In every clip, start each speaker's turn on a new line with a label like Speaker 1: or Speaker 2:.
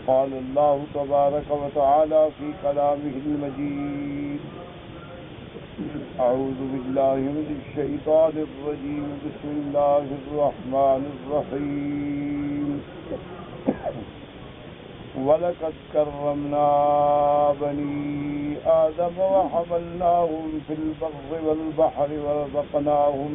Speaker 1: قال الله تبارك وتعالى في كلامه المجيد أعوذ بالله من الشيطان الرجيم بسم الله الرحمن الرحيم وَلَقَدْ كَرَّمْنَا بَنِي آدَمَ وَحَمَلْنَاهُمْ فِي الْبَرِّ وَالْبَحْرِ وَرَزَقْنَاهُم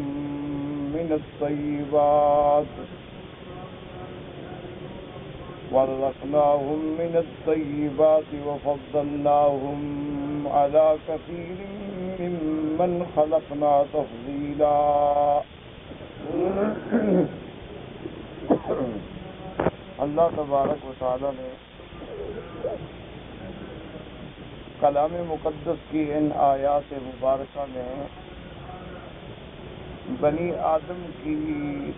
Speaker 1: مِّنَ الطَّيِّبَاتِ وَفَضَّلْنَاهُمْ عَلَى كَثِيرٍ مِّمَّنْ خَلَقْنَا تَفْضِيلًا۔ اللہ تبارک و تعالی نے کلام مقدس کی ان آیات مبارکہ میں بنی آدم کی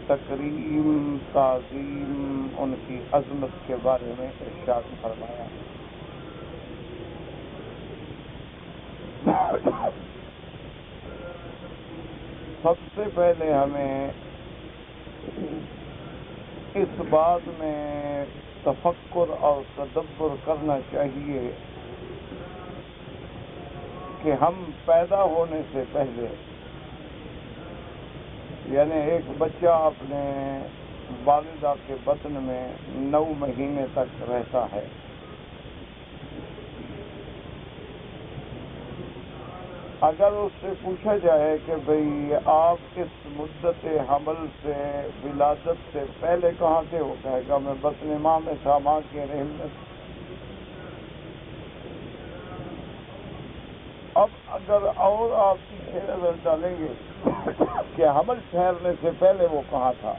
Speaker 1: تکریم، تعظیم، ان کی عظمت کے بارے میں ارشاد فرمایا۔ سب سے پہلے ہمیں اس بات میں تفکر اور تدبر کرنا چاہیے کہ ہم پیدا ہونے سے پہلے، یعنی ایک بچہ اپنے والدہ کے بطن میں 9 مہینے تک رہتا ہے۔ اگر اس سے پوچھا جائے کہ بھئی آپ اس مدت حمل سے، ولادت سے پہلے کہاں تھے، وہ کہے گا میں بطن ماں میں تھا، ماں کے رحم میں تھا۔ اب اگر اور آپ پیچھے نظر ڈالیں گے کہ حمل ٹھہرنے سے پہلے وہ کہاں تھا،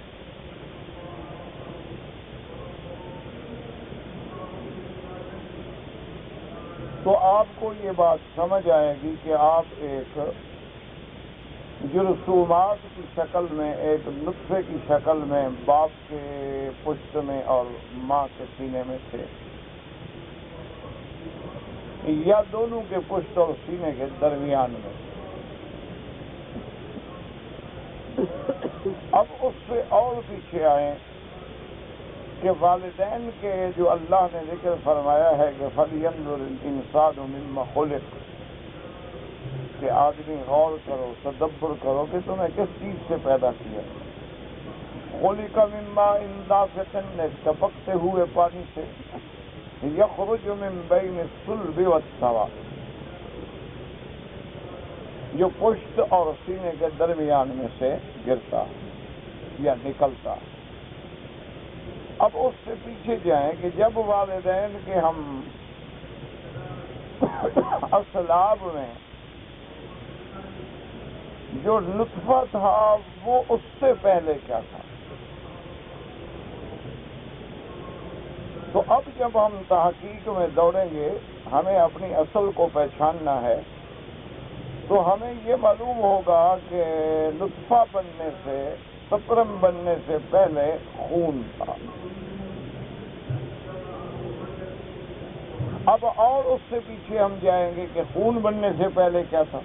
Speaker 1: تو آپ کو یہ بات سمجھ آئے گی کہ آپ ایک جرثومات کی شکل میں، ایک نطفے کی شکل میں باپ کے پشت میں اور ماں کے سینے میں تھے، یا دونوں کے پشت اور سینے کے درمیان میں۔ اب اس سے اور پیچھے آئیں کہ والدین کے جو اللہ نے ذکر فرمایا ہے کہ فَلْيَنْظُرِ الْإِنسَانُ مِمَّا خُلِقَ، کہ آدمی غور کرو، تدبر کرو کہ تمہیں کس چیز سے پیدا کیا۔ خُلِقَ مِن مَّاءٍ دَافِقٍ، ٹپکتے ہوئے پانی سے، يَخْرُجُ مِن بَيْنِ الصُّلْبِ وَالتَّرَائِبِ، جو پشت اور سینے کے درمیان میں سے گرتا یا نکلتا۔ اب اس سے پیچھے جائیں کہ جب والدین کے ہم اصلاب میں جو نطفہ تھا وہ اس سے پہلے کیا تھا۔ تو اب جب ہم تحقیق میں دوڑیں گے، ہمیں اپنی اصل کو پہچاننا ہے، تو ہمیں یہ معلوم ہوگا کہ نطفہ بننے سے، سپرم بننے سے پہلے خون تھا۔ اب اور اس سے پیچھے ہم جائیں گے کہ خون بننے سے پہلے کیا تھا،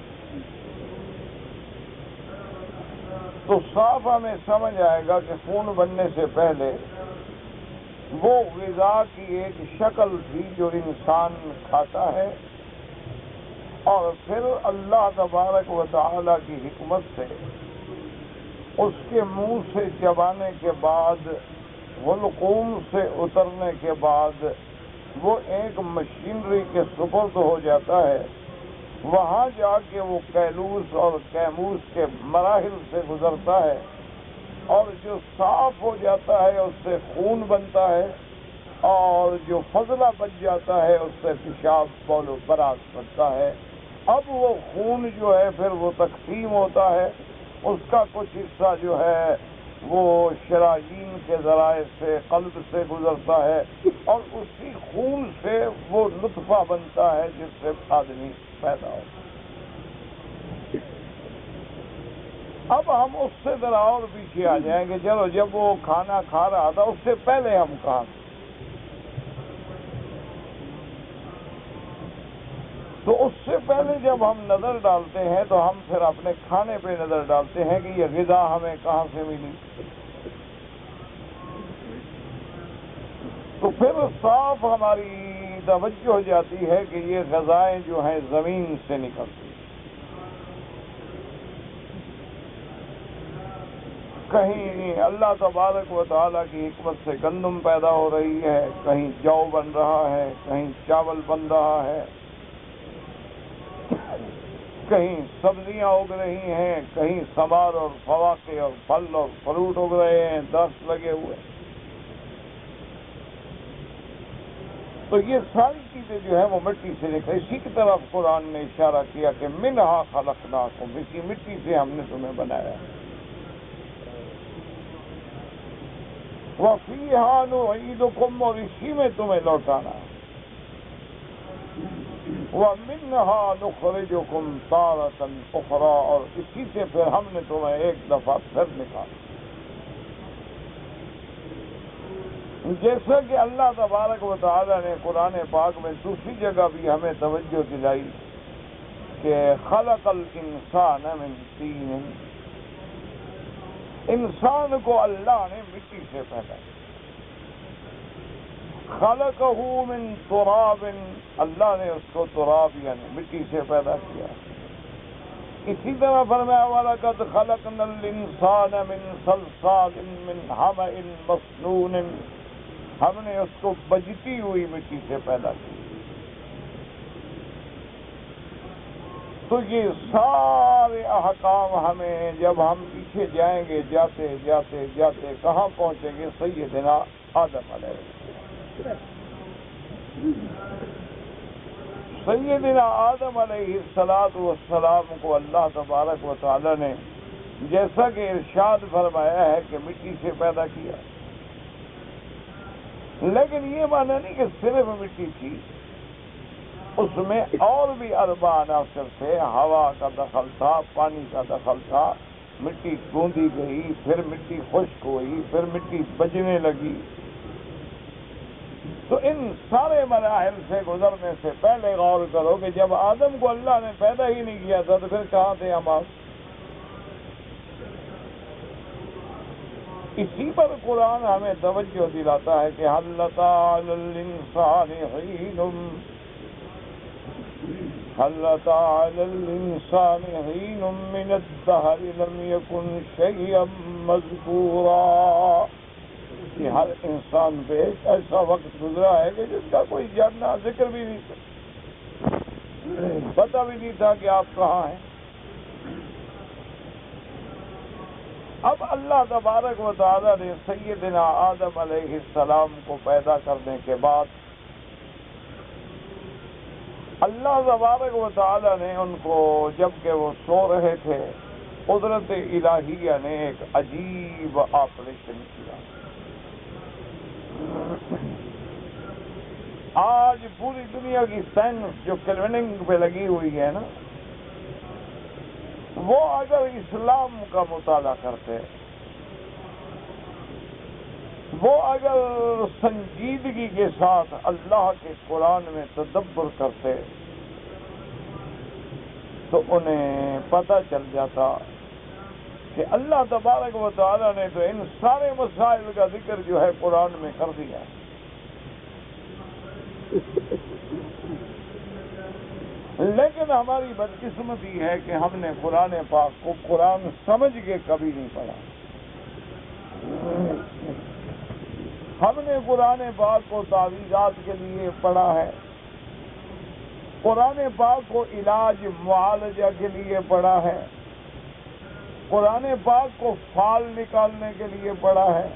Speaker 1: تو صاف ہمیں سمجھ آئے گا کہ خون بننے سے پہلے وہ غذا کی ایک شکل تھی جو انسان کھاتا ہے، اور پھر اللہ تبارک و تعالی کی حکمت سے اس کے منہ سے چبانے کے بعد، حلقوم سے اترنے کے بعد وہ ایک مشینری کے سپرد ہو جاتا ہے، وہاں جا کے وہ کیلوس اور کیموس کے مراحل سے گزرتا ہے، اور جو صاف ہو جاتا ہے اس سے خون بنتا ہے، اور جو فضلہ بن جاتا ہے اس سے پیشاب بول و براز بنتا ہے۔ اب وہ خون جو ہے پھر وہ تقسیم ہوتا ہے، اس کا کچھ حصہ جو ہے وہ شرائین کے ذرائع سے قلب سے گزرتا ہے، اور اسی خون سے وہ نطفہ بنتا ہے جس سے آدمی پیدا ہوتا ہے۔ اب ہم اس سے ذرا اور پیچھے آ جائیں گے، چلو جب وہ کھانا کھا رہا تھا اس سے پہلے ہم کہاں تھے، تو اس سے پہلے جب ہم نظر ڈالتے ہیں تو ہم پھر اپنے کھانے پہ نظر ڈالتے ہیں کہ یہ غذا ہمیں کہاں سے ملی۔ تو پھر صاف ہماری توجہ ہو جاتی ہے کہ یہ غذائیں جو ہیں زمین سے نکلتی ہیں۔ کہیں اللہ تبارک و تعالیٰ کی حکمت سے گندم پیدا ہو رہی ہے، کہیں جو بن رہا ہے، کہیں چاول بن رہا ہے، کہیں سبزیاں اگ رہی ہیں، کہیں ثمار اور فواکہ اور پھل اور فروٹ اگ رہے ہیں، درخت لگے ہوئے۔ تو یہ ساری چیزیں جو ہیں وہ مٹی سے نکلیں۔ اسی کی طرف قرآن نے اشارہ کیا کہ منہا خلقناکم، اسی مٹی سے ہم نے تمہیں بنایا، وَفِيهَا نُعِيدُكُمْ، اور اسی میں تمہیں لوٹانا، وَمِنْهَا نُخْرِجُكُمْ تَارَةً أُخْرَىٰ، اور اسی سے پھر ہم نے تمہیں ایک دفعہ پھر نکالا۔ جیسا کہ اللہ تبارک و تعالی نے قرآن پاک میں دوسری جگہ بھی ہمیں توجہ دلائی کہ خلق الانسان من طین، انسان کو اللہ نے مٹی سے پیدا کیا، خلقہ من تراب، اللہ نے اس کو تراب یعنی مٹی سے پیدا کیا۔ اسی طرح فرمایا وَلَقَدْ خَلَقْنَا الْإِنسَانَ مِنْ صَلْصَالٍ مِنْ حَمَإٍ مَسْنُونٍ، ہم نے اس کو بجتی ہوئی مٹی سے پیدا کیا۔ تو یہ سارے احکام ہمیں جب ہم پیچھے جائیں گے، جاتے جاتے جاتے کہاں پہنچیں گے؟ سیدنا آدم علیہ السلام۔ سیدنا آدم علیہ السلام کو اللہ تبارک و تعالی نے جیسا کہ ارشاد فرمایا ہے کہ مٹی سے پیدا کیا، لیکن یہ معنی نہیں کہ صرف مٹی تھی، اس میں اور بھی اربع عناصر تھے۔ ہوا کا دخل تھا، پانی کا دخل تھا، مٹی گوندی گئی، پھر مٹی خشک ہوئی، پھر مٹی بجنے لگی۔ تو ان سارے مراحل سے گزرنے سے پہلے غور کرو کہ جب آدم کو اللہ نے پیدا ہی نہیں کیا تھا تو پھر کہاں تھے ہم آپ؟ اسی پر قرآن ہمیں توجہ دلاتا ہے کہ هل أتى على الإنسان حين من الدهر لم يكن شيئا مذكورا، کہ ہر انسان پہ ایک ایسا وقت گزرا ہے کہ جس کا کوئی جاننا ذکر بھی نہیں تھا، پتہ بھی نہیں تھا کہ آپ کہاں ہیں۔ اب اللہ تبارک و تعالی نے سیدنا آدم علیہ السلام کو پیدا کرنے کے بعد اللہ تبارک و تعالی نے ان کو جبکہ وہ سو رہے تھے، قدرت الہیہ نے ایک عجیب آپریشن کیا۔ آج پوری دنیا کی سائنس جو کلوننگ پہ لگی ہوئی ہے نا، وہ اگر اسلام کا مطالعہ کرتے، وہ اگر سنجیدگی کے ساتھ اللہ کے قرآن میں تدبر کرتے تو انہیں پتہ چل جاتا کہ اللہ تبارک و تعالی نے تو ان سارے مسائل کا ذکر جو ہے قرآن میں کر دیا۔ لیکن ہماری بدقسمتی ہے کہ ہم نے قرآن پاک کو قرآن سمجھ کے کبھی نہیں پڑھا۔ ہم نے قرآن پاک کو تعویذات کے لیے پڑھا ہے، قرآن پاک کو علاج معالجہ کے لیے پڑھا ہے، قرآن پاک کو فال نکالنے کے لیے پڑھا ہے،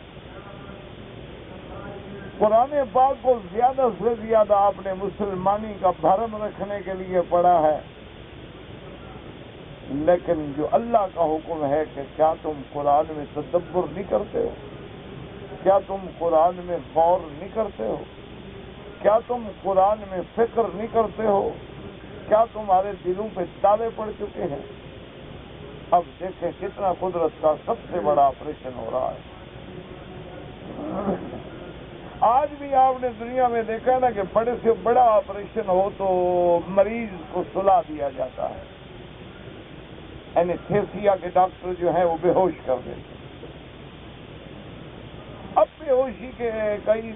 Speaker 1: قرآن پاک کو زیادہ سے زیادہ اپنے مسلمانی کا بھرم رکھنے کے لیے پڑھا ہے۔ لیکن جو اللہ کا حکم ہے کہ کیا تم قرآن میں تدبر نہیں کرتے ہو؟ کیا تم قرآن میں غور نہیں کرتے ہو؟ کیا تم قرآن میں فکر نہیں کرتے ہو؟ کیا تمہارے دلوں پہ تالے پڑ چکے ہیں؟ اب دیکھیں کتنا قدرت کا سب سے بڑا آپریشن ہو رہا ہے۔ آج بھی آپ نے دنیا میں دیکھا نا کہ بڑے سے بڑا آپریشن ہو تو مریض کو سلا دیا جاتا ہے، اینستھیسیا کے ڈاکٹر جو ہیں وہ بے ہوش کر دیتے ہیں۔ اب بے ہوشی کے کئی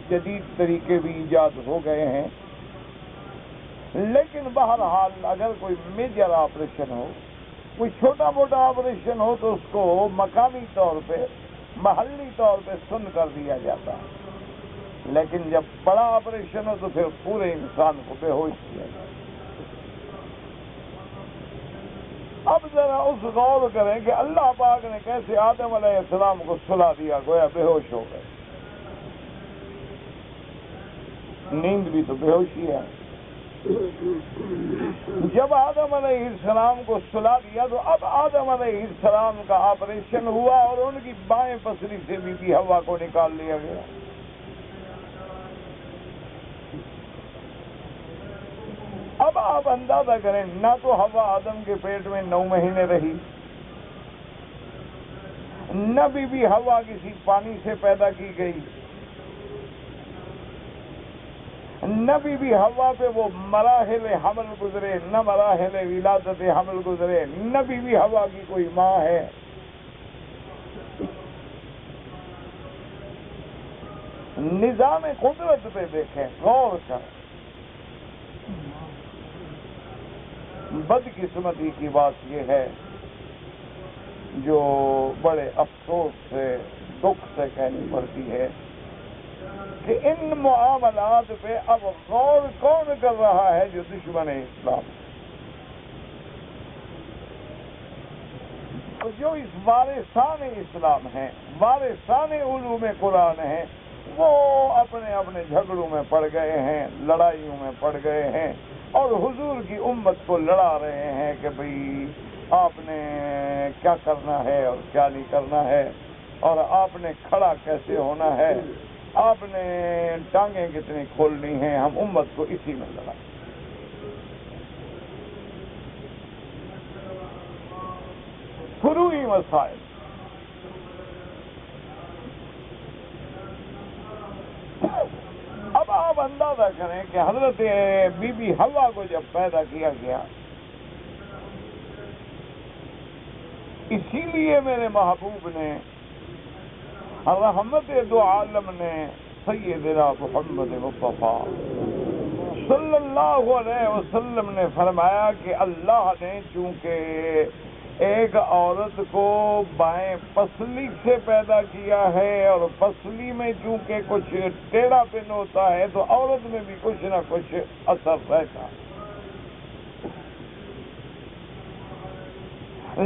Speaker 1: جدید طریقے بھی ایجاد ہو گئے ہیں، لیکن بہرحال اگر کوئی میجر آپریشن ہو، کوئی چھوٹا موٹا آپریشن ہو تو اس کو مقامی طور پہ، محلی طور پہ سن کر دیا جاتا ہے، لیکن جب بڑا آپریشن ہو تو پھر پورے انسان کو بے ہوش کیا جاتا ہے۔ اب ذرا اس غور کریں کہ اللہ پاک نے کیسے آدم علیہ السلام کو سلا دیا، گویا بے ہوش ہو گئے۔ نیند بھی تو بے ہوشی ہے۔ جب آدم علیہ السلام کو سلا دیا تو اب آدم علیہ السلام کا آپریشن ہوا اور ان کی بائیں پسلی سے بی بی حوا کو نکال لیا گیا۔ اب آپ اندازہ کریں، نہ تو حوا آدم کے پیٹ میں 9 مہینے رہی، نہ بی بی حوا کسی پانی سے پیدا کی گئی، نہ بی بی حوا پہ وہ مراحل حمل گزرے، نہ مراحل ولادت حمل گزرے، نہ بی بی حوا کی کوئی ماں ہے۔ نظام قدرت پہ دیکھیں، غور کر۔ بدقسمتی کی بات یہ ہے، جو بڑے افسوس سے، دکھ سے کہنی پڑتی ہے، کہ ان معاملات پہ اب غور کون کر رہا ہے؟ جو دشمن اسلام، جو اس وارثان اسلام ہیں، وارثان علوم قرآن ہیں، وہ اپنے اپنے جھگڑوں میں پڑ گئے ہیں، لڑائیوں میں پڑ گئے ہیں، اور حضور کی امت کو لڑا رہے ہیں کہ بھئی آپ نے کیا کرنا ہے اور کیا نہیں کرنا ہے، اور آپ نے کھڑا کیسے ہونا ہے، آپ نے ٹانگیں کتنی کھولنی ہیں۔ ہم امت کو اسی میں لڑا۔ فروعی مسائل۔ اب آپ اندازہ کریں کہ حضرت بی بی حوا کو جب پیدا کیا گیا، اسی لیے میرے محبوب نے، رحمت دو عالم نے، سیدنا محمد مصطفیٰ صلی اللہ علیہ وسلم نے فرمایا کہ اللہ نے چونکہ ایک عورت کو بائیں پسلی سے پیدا کیا ہے، اور پسلی میں چونکہ کچھ ٹیڑھا پن ہوتا ہے، تو عورت میں بھی کچھ نہ کچھ اثر رہتا ہے،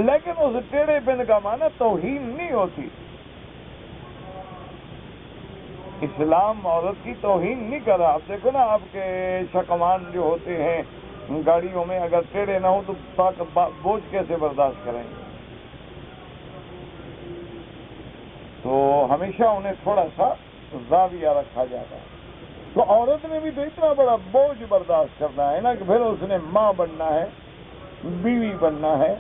Speaker 1: لیکن اس ٹیڑھے پن کا معنی توہین نہیں ہوتی۔ اسلام عورت کی توہین نہیں کر رہا۔ آپ دیکھو نا، آپ کے شکمان جو ہوتے ہیں گاڑیوں میں، اگر ٹیڑھے نہ ہو تو بوجھ کیسے برداشت کریں گے؟ تو ہمیشہ انہیں تھوڑا سا زاویہ رکھا جاتا ہے۔ تو عورت نے بھی تو اتنا بڑا بوجھ برداشت کرنا ہے نا، کہ پھر اس نے ماں بننا ہے، بیوی بننا ہے،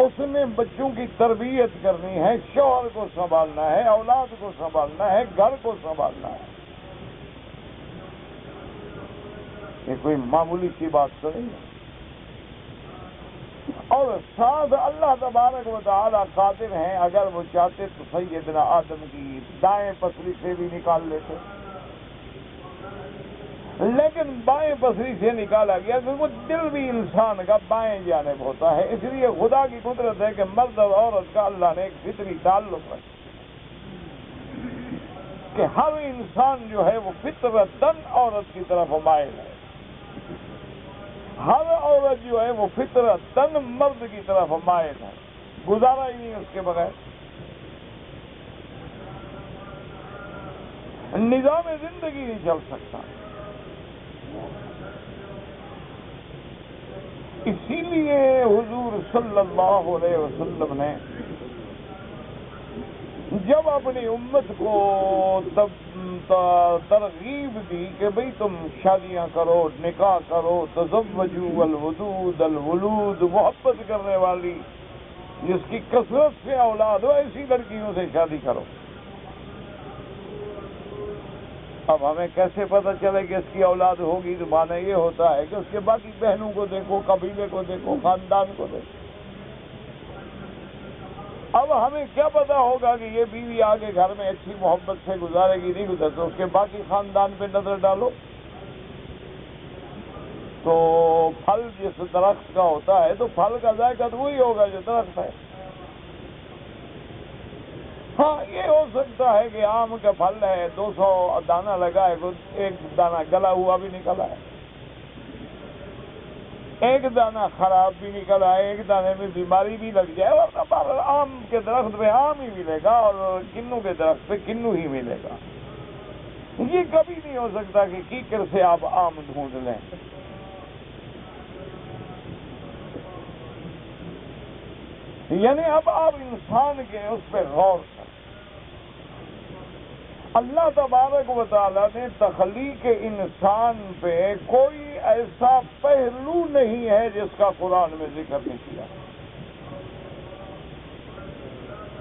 Speaker 1: اس نے بچوں کی تربیت کرنی ہے، شوہر کو سنبھالنا ہے، اولاد کو سنبھالنا ہے، گھر کو سنبھالنا ہے۔ یہ کوئی معمولی سی بات تو نہیں ہے۔ اور ساتھ اللہ تبارک و تعالی قادر ہیں، اگر وہ چاہتے تو سیدنا آدم کی دائیں پسلی سے بھی نکال لیتے، لیکن بائیں پسلی سے نکالا گیا، کیونکہ دل بھی انسان کا بائیں جانب ہوتا ہے۔ اس لیے خدا کی قدرت ہے کہ مرد اور عورت کا اللہ نے ایک فطری تعلق رکھا، کہ ہر انسان جو ہے وہ فطرتاً عورت کی طرف مائل ہے، ہر عورت جو ہے وہ فطرتاً مرد کی طرف مائل ہے، گزارا ہی نہیں اس کے بغیر۔ نظام زندگی نہیں چل سکتا۔ اسی لیے حضور صلی اللہ علیہ وسلم نے جب اپنی امت کو ترغیب دی کہ بھئی تم شادیاں کرو، نکاح کرو، تزوجوا الودود الولود، محبت کرنے والی جس کی کثرت سے اولاد ہو، ایسی لڑکیوں سے شادی کرو۔ اب ہمیں کیسے پتہ چلے کہ اس کی اولاد ہوگی؟ تو معنی یہ ہوتا ہے کہ اس کے باقی بہنوں کو دیکھو، قبیلے کو دیکھو، خاندان کو دیکھو۔ اب ہمیں کیا پتا ہوگا کہ یہ بیوی آگے گھر میں اچھی محبت سے گزارے گی نہیں گزرے، تو اس کے باقی خاندان پہ نظر ڈالو۔ تو پھل جس درخت کا ہوتا ہے تو پھل کا ذائقہ تو وہی ہوگا جو درخت ہے۔ ہاں یہ ہو سکتا ہے کہ آم کا پھل ہے، 200 دانہ لگا ہے، ایک دانہ گلا ہوا بھی نکلا ہے، ایک دانہ خراب بھی نکلا ہے، ایک دانے میں بیماری بھی لگ جائے، اور آم کے درخت پہ آم ہی ملے گا اور کنو کے درخت پہ کنو ہی ملے گا۔ یہ کبھی نہیں ہو سکتا کہ کیکر سے آپ آم ڈھونڈ لیں۔ یعنی اب آپ انسان کے اس پہ غور کریں۔ اللہ تبارک و تعالیٰ نے تخلیق انسان پہ کوئی ایسا پہلو نہیں ہے جس کا قرآن میں ذکر نہیں کیا،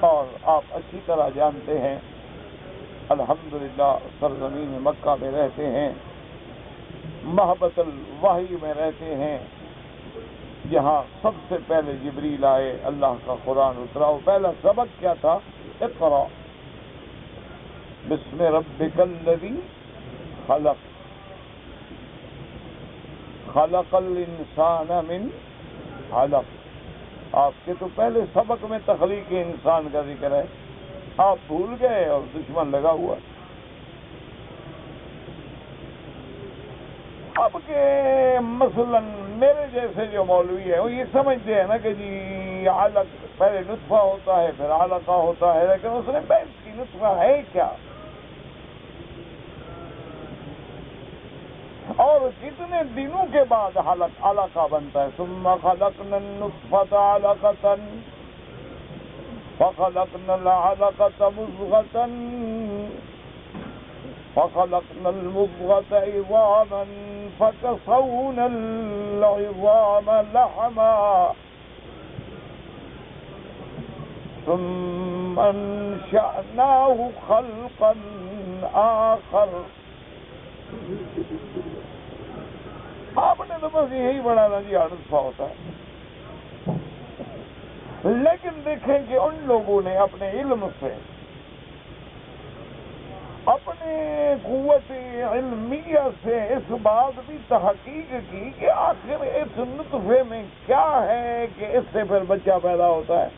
Speaker 1: اور آپ اچھی طرح جانتے ہیں، الحمدللہ سرزمین مکہ میں رہتے ہیں، مہبت الوحی میں رہتے ہیں، جہاں سب سے پہلے جبریل آئے، اللہ کا قرآن اترا۔ پہلا سبق کیا تھا؟ اقرأ بسم ربک الذی خلق، خلق الانسان من علق۔ آپ کے تو پہلے سبق میں تخلیق انسان کا ذکر ہے، آپ بھول گئے اور دشمن لگا ہوا۔ اب کے مثلا میرے جیسے جو مولوی ہے وہ یہ سمجھتے ہیں نا کہ جی علق پہلے نطفہ ہوتا ہے پھر علقہ ہوتا ہے، لیکن اس نے بحث کی نطفہ ہے کیا، اور کتنے دنوں کے بعد علقہ بنتا ہے۔ ثم خلقنا النطفة علقة فخلقنا العلقة مضغة فخلقنا المضغة عظاما فكسونا العظام لحما ثم انشأناه خلقا آخر۔ آپ نے تو بس یہی بڑھانا جی نطفہ ہوتا ہے، لیکن دیکھیں کہ ان لوگوں نے اپنے علم سے، اپنے قوت علمیہ سے اس بات بھی تحقیق کی کہ آخر اس نطفے میں کیا ہے کہ اس سے پھر بچہ پیدا ہوتا ہے۔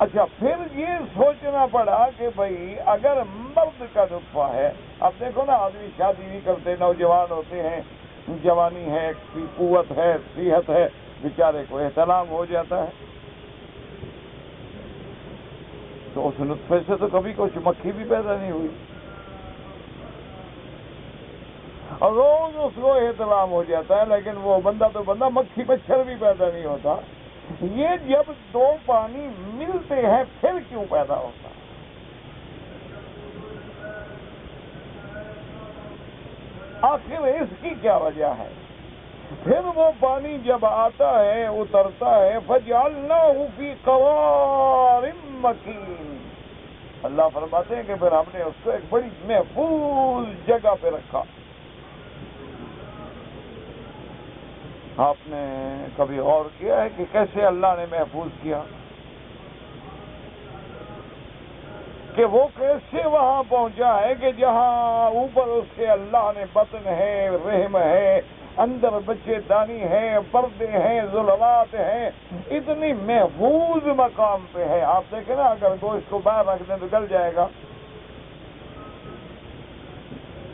Speaker 1: اچھا پھر یہ سوچنا پڑا کہ بھئی اگر مرد کا نطفہ ہے، اب دیکھو نا آدمی شادی نہیں کرتے، نوجوان ہوتے ہیں، جوانی ہے، قوت ہے، صحت ہے، بیچارے کو احتلام ہو جاتا ہے، تو اس نطفے سے تو کبھی کچھ مکھی بھی پیدا نہیں ہوئی، اور روز اس کو احتلام ہو جاتا ہے، لیکن وہ بندہ تو بندہ، مکھی مچھر بھی پیدا نہیں ہوتا۔ یہ جب دو پانی ملتے ہیں پھر کیوں پیدا ہوتا ہے؟ آخر اس کی کیا وجہ ہے؟ پھر وہ پانی جب آتا ہے اترتا ہے، فَجْعَلْنَاهُ فِي قَرَارٍ مَّكِينٍ، اللہ فرماتے ہیں کہ پھر ہم نے اس کو ایک بڑی محفوظ جگہ پہ رکھا۔ آپ نے کبھی غور کیا ہے کہ کیسے اللہ نے محفوظ کیا؟ کہ وہ کیسے وہاں پہنچا ہے کہ جہاں اوپر اس کے اللہ نے بطن ہے، رحم ہے، اندر بچے دانی ہیں، پردے ہیں، ظلمات ہیں، اتنی محفوظ مقام پہ ہے۔ آپ دیکھیں نا اگر گوشت کو باہر رکھ دیں تو گل جائے گا،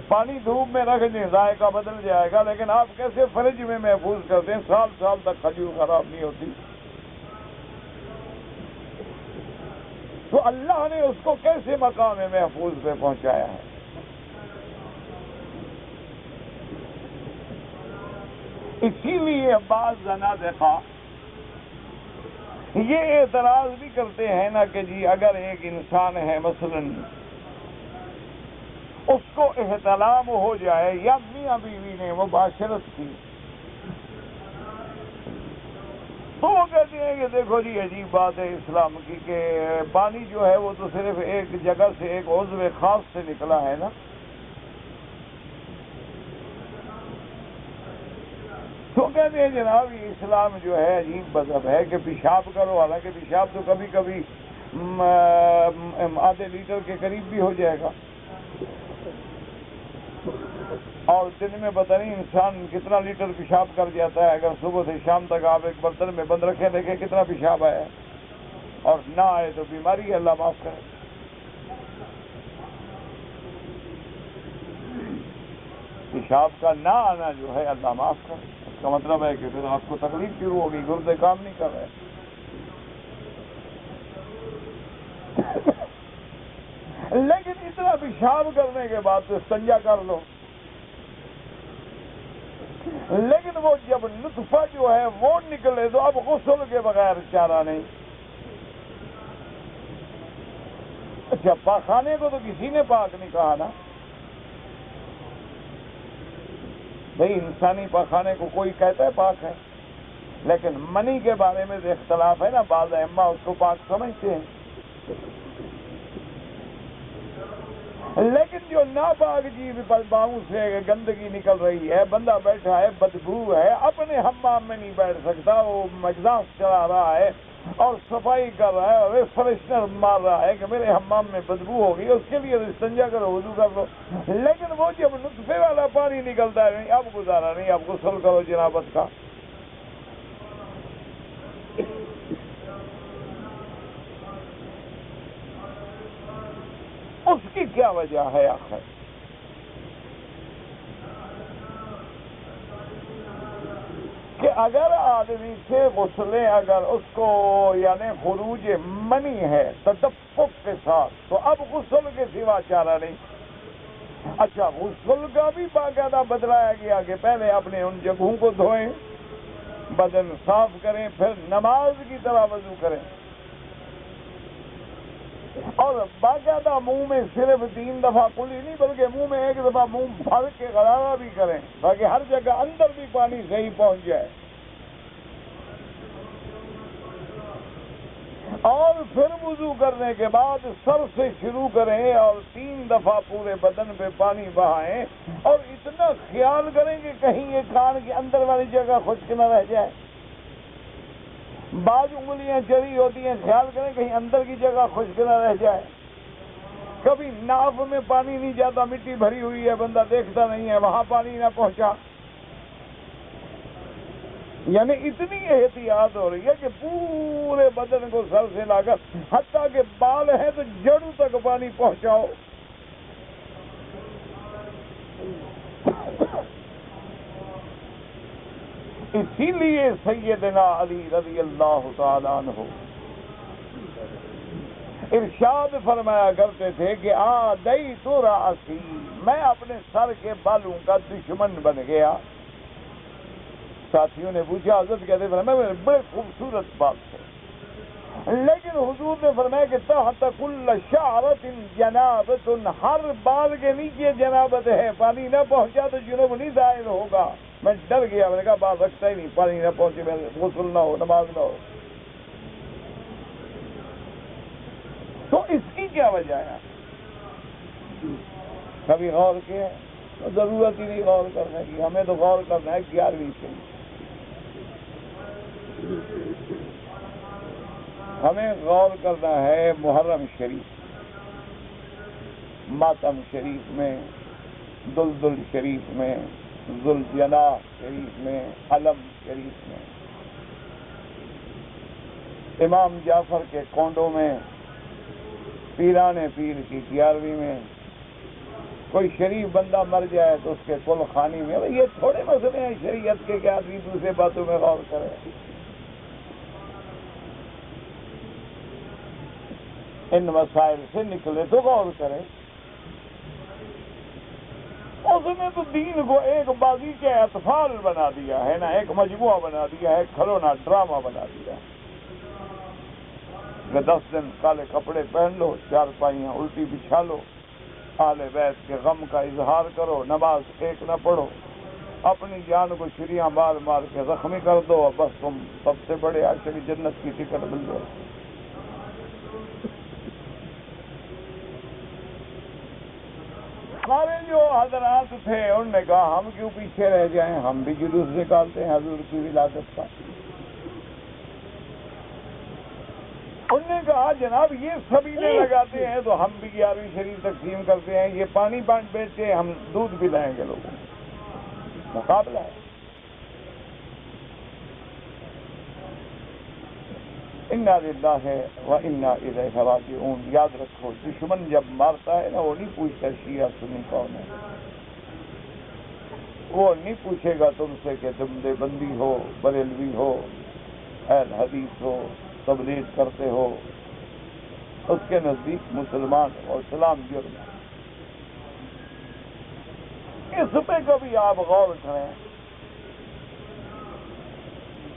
Speaker 1: پانی دھوپ میں رکھ دیں ذائقہ بدل جائے گا، لیکن آپ کیسے فریج میں محفوظ کرتے ہیں، سال سال تک کھجور خراب نہیں ہوتی۔ تو اللہ نے اس کو کیسے مقام محفوظ پہ پہنچایا ہے؟ اسی لیے بعض زنادقہ یہ اعتراض بھی کرتے ہیں نا کہ جی اگر ایک انسان ہے مثلاً اس کو احتلام ہو جائے یا میاں بیوی نے مباشرت کی، تو وہ کہتے ہیں کہ دیکھو جی عجیب بات ہے اسلام کی کہ پانی جو ہے وہ تو صرف ایک جگہ سے، ایک عضو خاص سے نکلا ہے نا، تو کہتے ہیں جناب یہ اسلام جو ہے عجیب مذہب ہے کہ پیشاب کرو، حالانکہ پیشاب تو کبھی کبھی آدھے لیٹر کے قریب بھی ہو جائے گا، اور دن میں پتہ نہیں انسان کتنا لیٹر پیشاب کر جاتا ہے۔ اگر صبح سے شام تک آپ ایک برتن میں بند رکھے دیکھیں کتنا پیشاب آیا ہے، اور نہ آئے تو بیماری ہے، اللہ معاف کرے۔ پیشاب کا نہ آنا جو ہے اللہ معاف کرے، اس کا مطلب ہے کہ پھر آپ کو تکلیف شروع ہوگی، گردے کام نہیں کر رہے۔ لیکن اتنا پیشاب کرنے کے بعد تو استنجا کر لو، لیکن وہ جب نطفہ جو ہے وہ نکلے تو اب غسل کے بغیر چارہ نہیں۔ اچھا، پاخانے کو تو کسی نے پاک نہیں کہا نا بھئی، انسانی پاخانے کو کوئی کہتا ہے پاک ہے، لیکن منی کے بارے میں اختلاف ہے نا، بعض ائمہ اس کو پاک سمجھتے ہیں، لیکن جو ناپاک چیز پر باؤں سے گندگی نکل رہی ہے، بندہ بیٹھا ہے، بدبو ہے، اپنے حمام میں نہیں بیٹھ سکتا، وہ مجلاس چلا رہا ہے اور صفائی کر رہا ہے اور فریشنر مار رہا ہے کہ میرے حمام میں بدبو ہوگی، اس کے لیے استنجا کرو، وضو کر لو، لیکن وہ جب نطفے والا پانی نکلتا ہے نہیں، اب گزارا نہیں، اب غسل کرو جنابت کا۔ اس کی کیا وجہ ہے آخر؟ کہ اگر آدمی سے غسلیں اگر اس کو یعنی خروج منی ہے تدفق کے ساتھ، تو اب غسل کے سوا چارہ نہیں۔ اچھا، غسل کا بھی باقاعدہ بتلایا گیا کہ پہلے اپنے ان جگہوں کو دھوئیں، بدن صاف کریں، پھر نماز کی طرح وضو کریں، اور باقاعدہ منہ میں صرف 3 دفعہ کلی نہیں بلکہ منہ میں 1 دفعہ منہ بھر کے غرارہ بھی کریں تاکہ ہر جگہ اندر بھی پانی صحیح پہنچ جائے، اور پھر وضو کرنے کے بعد سر سے شروع کریں اور 3 دفعہ پورے بدن پہ پانی بہائیں، اور اتنا خیال کریں کہ کہیں یہ کان کے اندر والی جگہ خشک نہ رہ جائے، بعض انگلیاں چری ہوتی ہیں، خیال کریں کہیں اندر کی جگہ خشک نہ رہ جائے، کبھی ناف میں پانی نہیں جاتا، مٹی بھری ہوئی ہے، بندہ دیکھتا نہیں ہے، وہاں پانی نہ پہنچا، یعنی اتنی احتیاط ہو رہی ہے کہ پورے بدن کو سر سے لا کر حتیٰ کہ بال ہیں تو جڑوں تک پانی پہنچاؤ۔ اسی لیے سیدنا علی رضی اللہ تعالیٰ عنہ ارشاد فرمایا کرتے تھے کہ آدیت رأسی، میں اپنے سر کے بالوں کا دشمن بن گیا۔ ساتھیوں نے پوچھا، حضرت کہتے فرمایا بڑے خوبصورت بات ہے، لیکن حضور نے فرمایا کہ تحت کل شعرۃ جنابۃ، ہر بال کے نیچے جنابت ہے، پانی نہ پہنچا تو جنوب نہیں ظاہر ہوگا۔ میں ڈر گیا، میں نے کہا بال رکھتا ہی نہیں، پانی نہ پہنچے، میں غسل نہ ہو، نماز نہ ہو۔ تو اس کی کیا وجہ ہے؟ کبھی غور کیا؟ ضرورت ہی نہیں غور کرنے کی، ہمیں تو غور کرنا ہے 11ویں سے، ہمیں غور کرنا ہے محرم شریف، ماتم شریف میں، دلدل شریف میں، ذوالجناح شریف میں، علم شریف میں، امام جعفر کے کونڈوں میں، پیران پیر کی 11ویں میں، کوئی شریف بندہ مر جائے تو اس کے کل خانی میں۔ یہ تھوڑے مسئلے ہیں شریعت کے کہ آدمی دوسرے باتوں میں غور کرے۔ ان مسائل سے نکلے تو غور کرے۔ اس نے تو دین کو ایک بازی کے اطفال بنا دیا ہے نا، ایک مجموعہ بنا دیا ہے، کھلونا ڈرامہ بنا دیا ہے کہ 10 دن کالے کپڑے پہن لو، 4 پائیاں الٹی بچھا لو، اہل بیت کے غم کا اظہار کرو، نماز ایک نہ پڑھو، اپنی جان کو چھریاں مار مار کے زخمی کر دو، بس تم سب سے بڑے عاشق جنت کی ٹکٹ مل جائے۔ سارے جو حضرات تھے انہوں نے کہا ہم کیوں پیچھے رہ جائیں، ہم بھی جلوس نکالتے ہیں حضور کی ولادت کا۔ انہوں نے کہا جناب یہ سبیلے لگاتے ہیں تو ہم بھی 11ویں شریف تقسیم کرتے ہیں، یہ پانی بیچتے ہیں، ہم دودھ پلائیں گے لوگوں کو۔ مقابلہ ہے۔ انا للہ و انا الیہ راجعون۔ یاد رکھو دشمن جب مارتا ہے نا وہ نہیں پوچھتا شیعہ سنی کون ہے، وہ نہیں پوچھے گا تم سے کہ تم دیوبندی ہو، بریلوی ہو، اہل حدیث ہو، تبلیغ کرتے ہو۔ اس کے نزدیک مسلمان اور اسلام جرم ہے۔ اس پہ کبھی آپ غور کریں،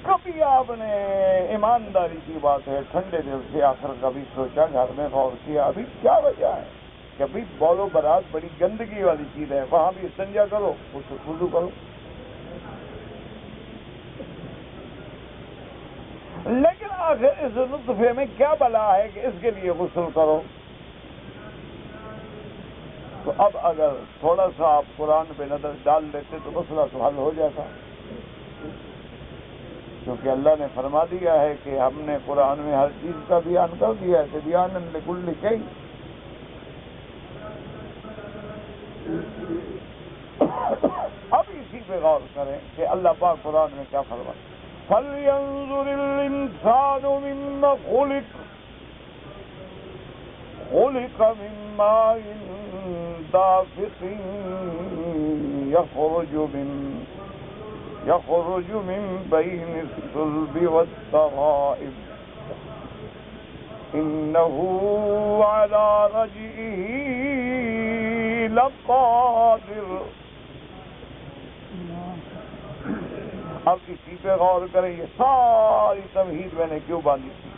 Speaker 1: کبھی آپ نے ایمانداری کی بات ہے ٹھنڈے دل سے آخر کبھی سوچا، گھر میں غور کیا ابھی کیا وجہ ہے کہ ابھی بول و برات بڑی گندگی والی چیز ہے، وہاں بھی استنجا کرو، وضو کرو، لیکن آخر اس نطفے میں کیا بلا ہے کہ اس کے لیے غسل کرو؟ تو اب اگر تھوڑا سا آپ قرآن پہ نظر ڈال لیتے تو مسئلہ تو حل ہو جاتا، کیونکہ اللہ نے فرما دیا ہے کہ ہم نے قرآن میں ہر چیز کا بیان کر دیا ہے، بیان لکل شیء۔ اب اسی پہ غور کریں کہ اللہ پاک قرآن میں کیا فرماتا ہے۔ فَلْيَنظُرِ الْإِنسَانُ مِمَّ خُلِقَ خُلِقَ مِن مَّاءٍ دَافِقٍ يخرج من بين الصلب والترائب إنه على رجعه لقادر۔ اب اسی پہ غور کریں، یہ ساری تمہید میں نے کیوں باندھی تھی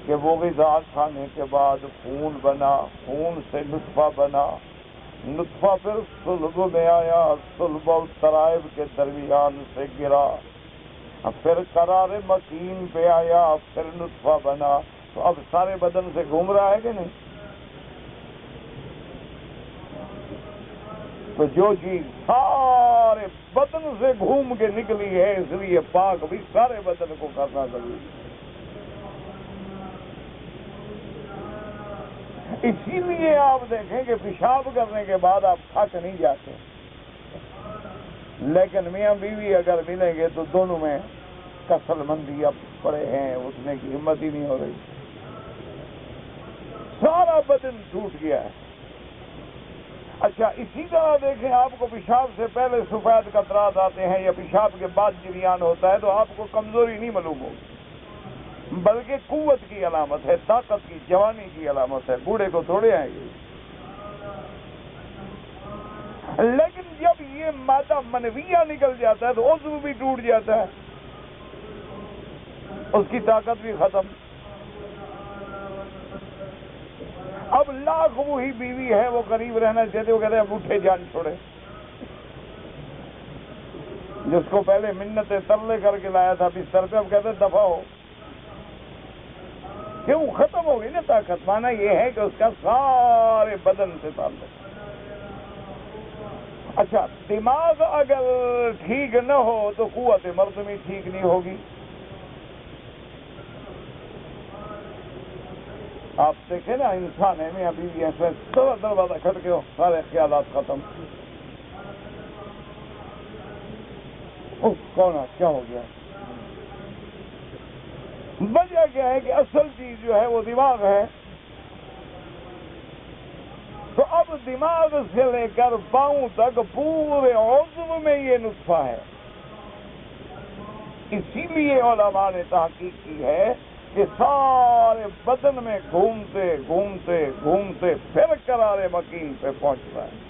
Speaker 1: کہ وہ غذا کھانے کے بعد خون بنا، خون سے نطفہ بنا، نطفہ پھر صلب میں آیا، صلب اور ترائب کے درمیان سے گرا، پھر قرار مکین پہ آیا، پھر نطفہ بنا، تو اب سارے بدن سے گھوم رہا ہے کہ نہیں؟ تو جو چیز سارے بدن سے گھوم کے نکلی ہے اس لیے پاک بھی سارے بدن کو کرنا ضروری ہے۔ اسی لیے آپ دیکھیں کہ پیشاب کرنے کے بعد آپ تھک نہیں جاتے، لیکن میاں بیوی اگر ملیں گے تو دونوں میں کسل مندی اب پڑے ہیں، اٹھنے کی ہمت ہی نہیں ہو رہی، سارا بدن ٹوٹ گیا ہے۔ اچھا اسی طرح دیکھیں آپ کو پیشاب سے پہلے سفید قطرات آتے ہیں یا پیشاب کے بعد جریان ہوتا ہے تو آپ کو کمزوری نہیں معلوم ہوگی، بلکہ قوت کی علامت ہے، طاقت کی، جوانی کی علامت ہے، بوڑھے کو تھوڑے آئیں گے۔ لیکن جب یہ مادہ منویہ نکل جاتا ہے تو عضو بھی ٹوٹ جاتا ہے، اس کی طاقت بھی ختم۔ اب لاکھ وہی بیوی ہے وہ قریب رہنا چاہتے، وہ کہتے ہیں اب اٹھے جان چھوڑے، جس کو پہلے منتیں ترلے کر کے لایا تھا بستر پہ اب کہتے ہیں دفع ہو، کیوں؟ ختم ہو گئی نا طاقت۔ مانا یہ ہے کہ اس کا سارے بدن سے تعلق۔ اچھا دماغ اگر ٹھیک نہ ہو تو قوت مرد میں ٹھیک نہیں ہوگی۔ آپ دیکھیں نا انسان ہے میں ابھی بھی ایسے دروازہ کھٹ کے ہو، سارے خیالات ختم، کون کیا ہو گیا؟ وجہ کیا ہے کہ اصل چیز جو ہے وہ دماغ ہے۔ تو اب دماغ سے لے کر پاؤں تک پورے عضو میں یہ نطفہ ہے، اسی لیے علماء نے تحقیق کی ہے کہ سارے بدن میں گھومتے گھومتے گھومتے پھر قرار مکین پہ پہنچتا ہے۔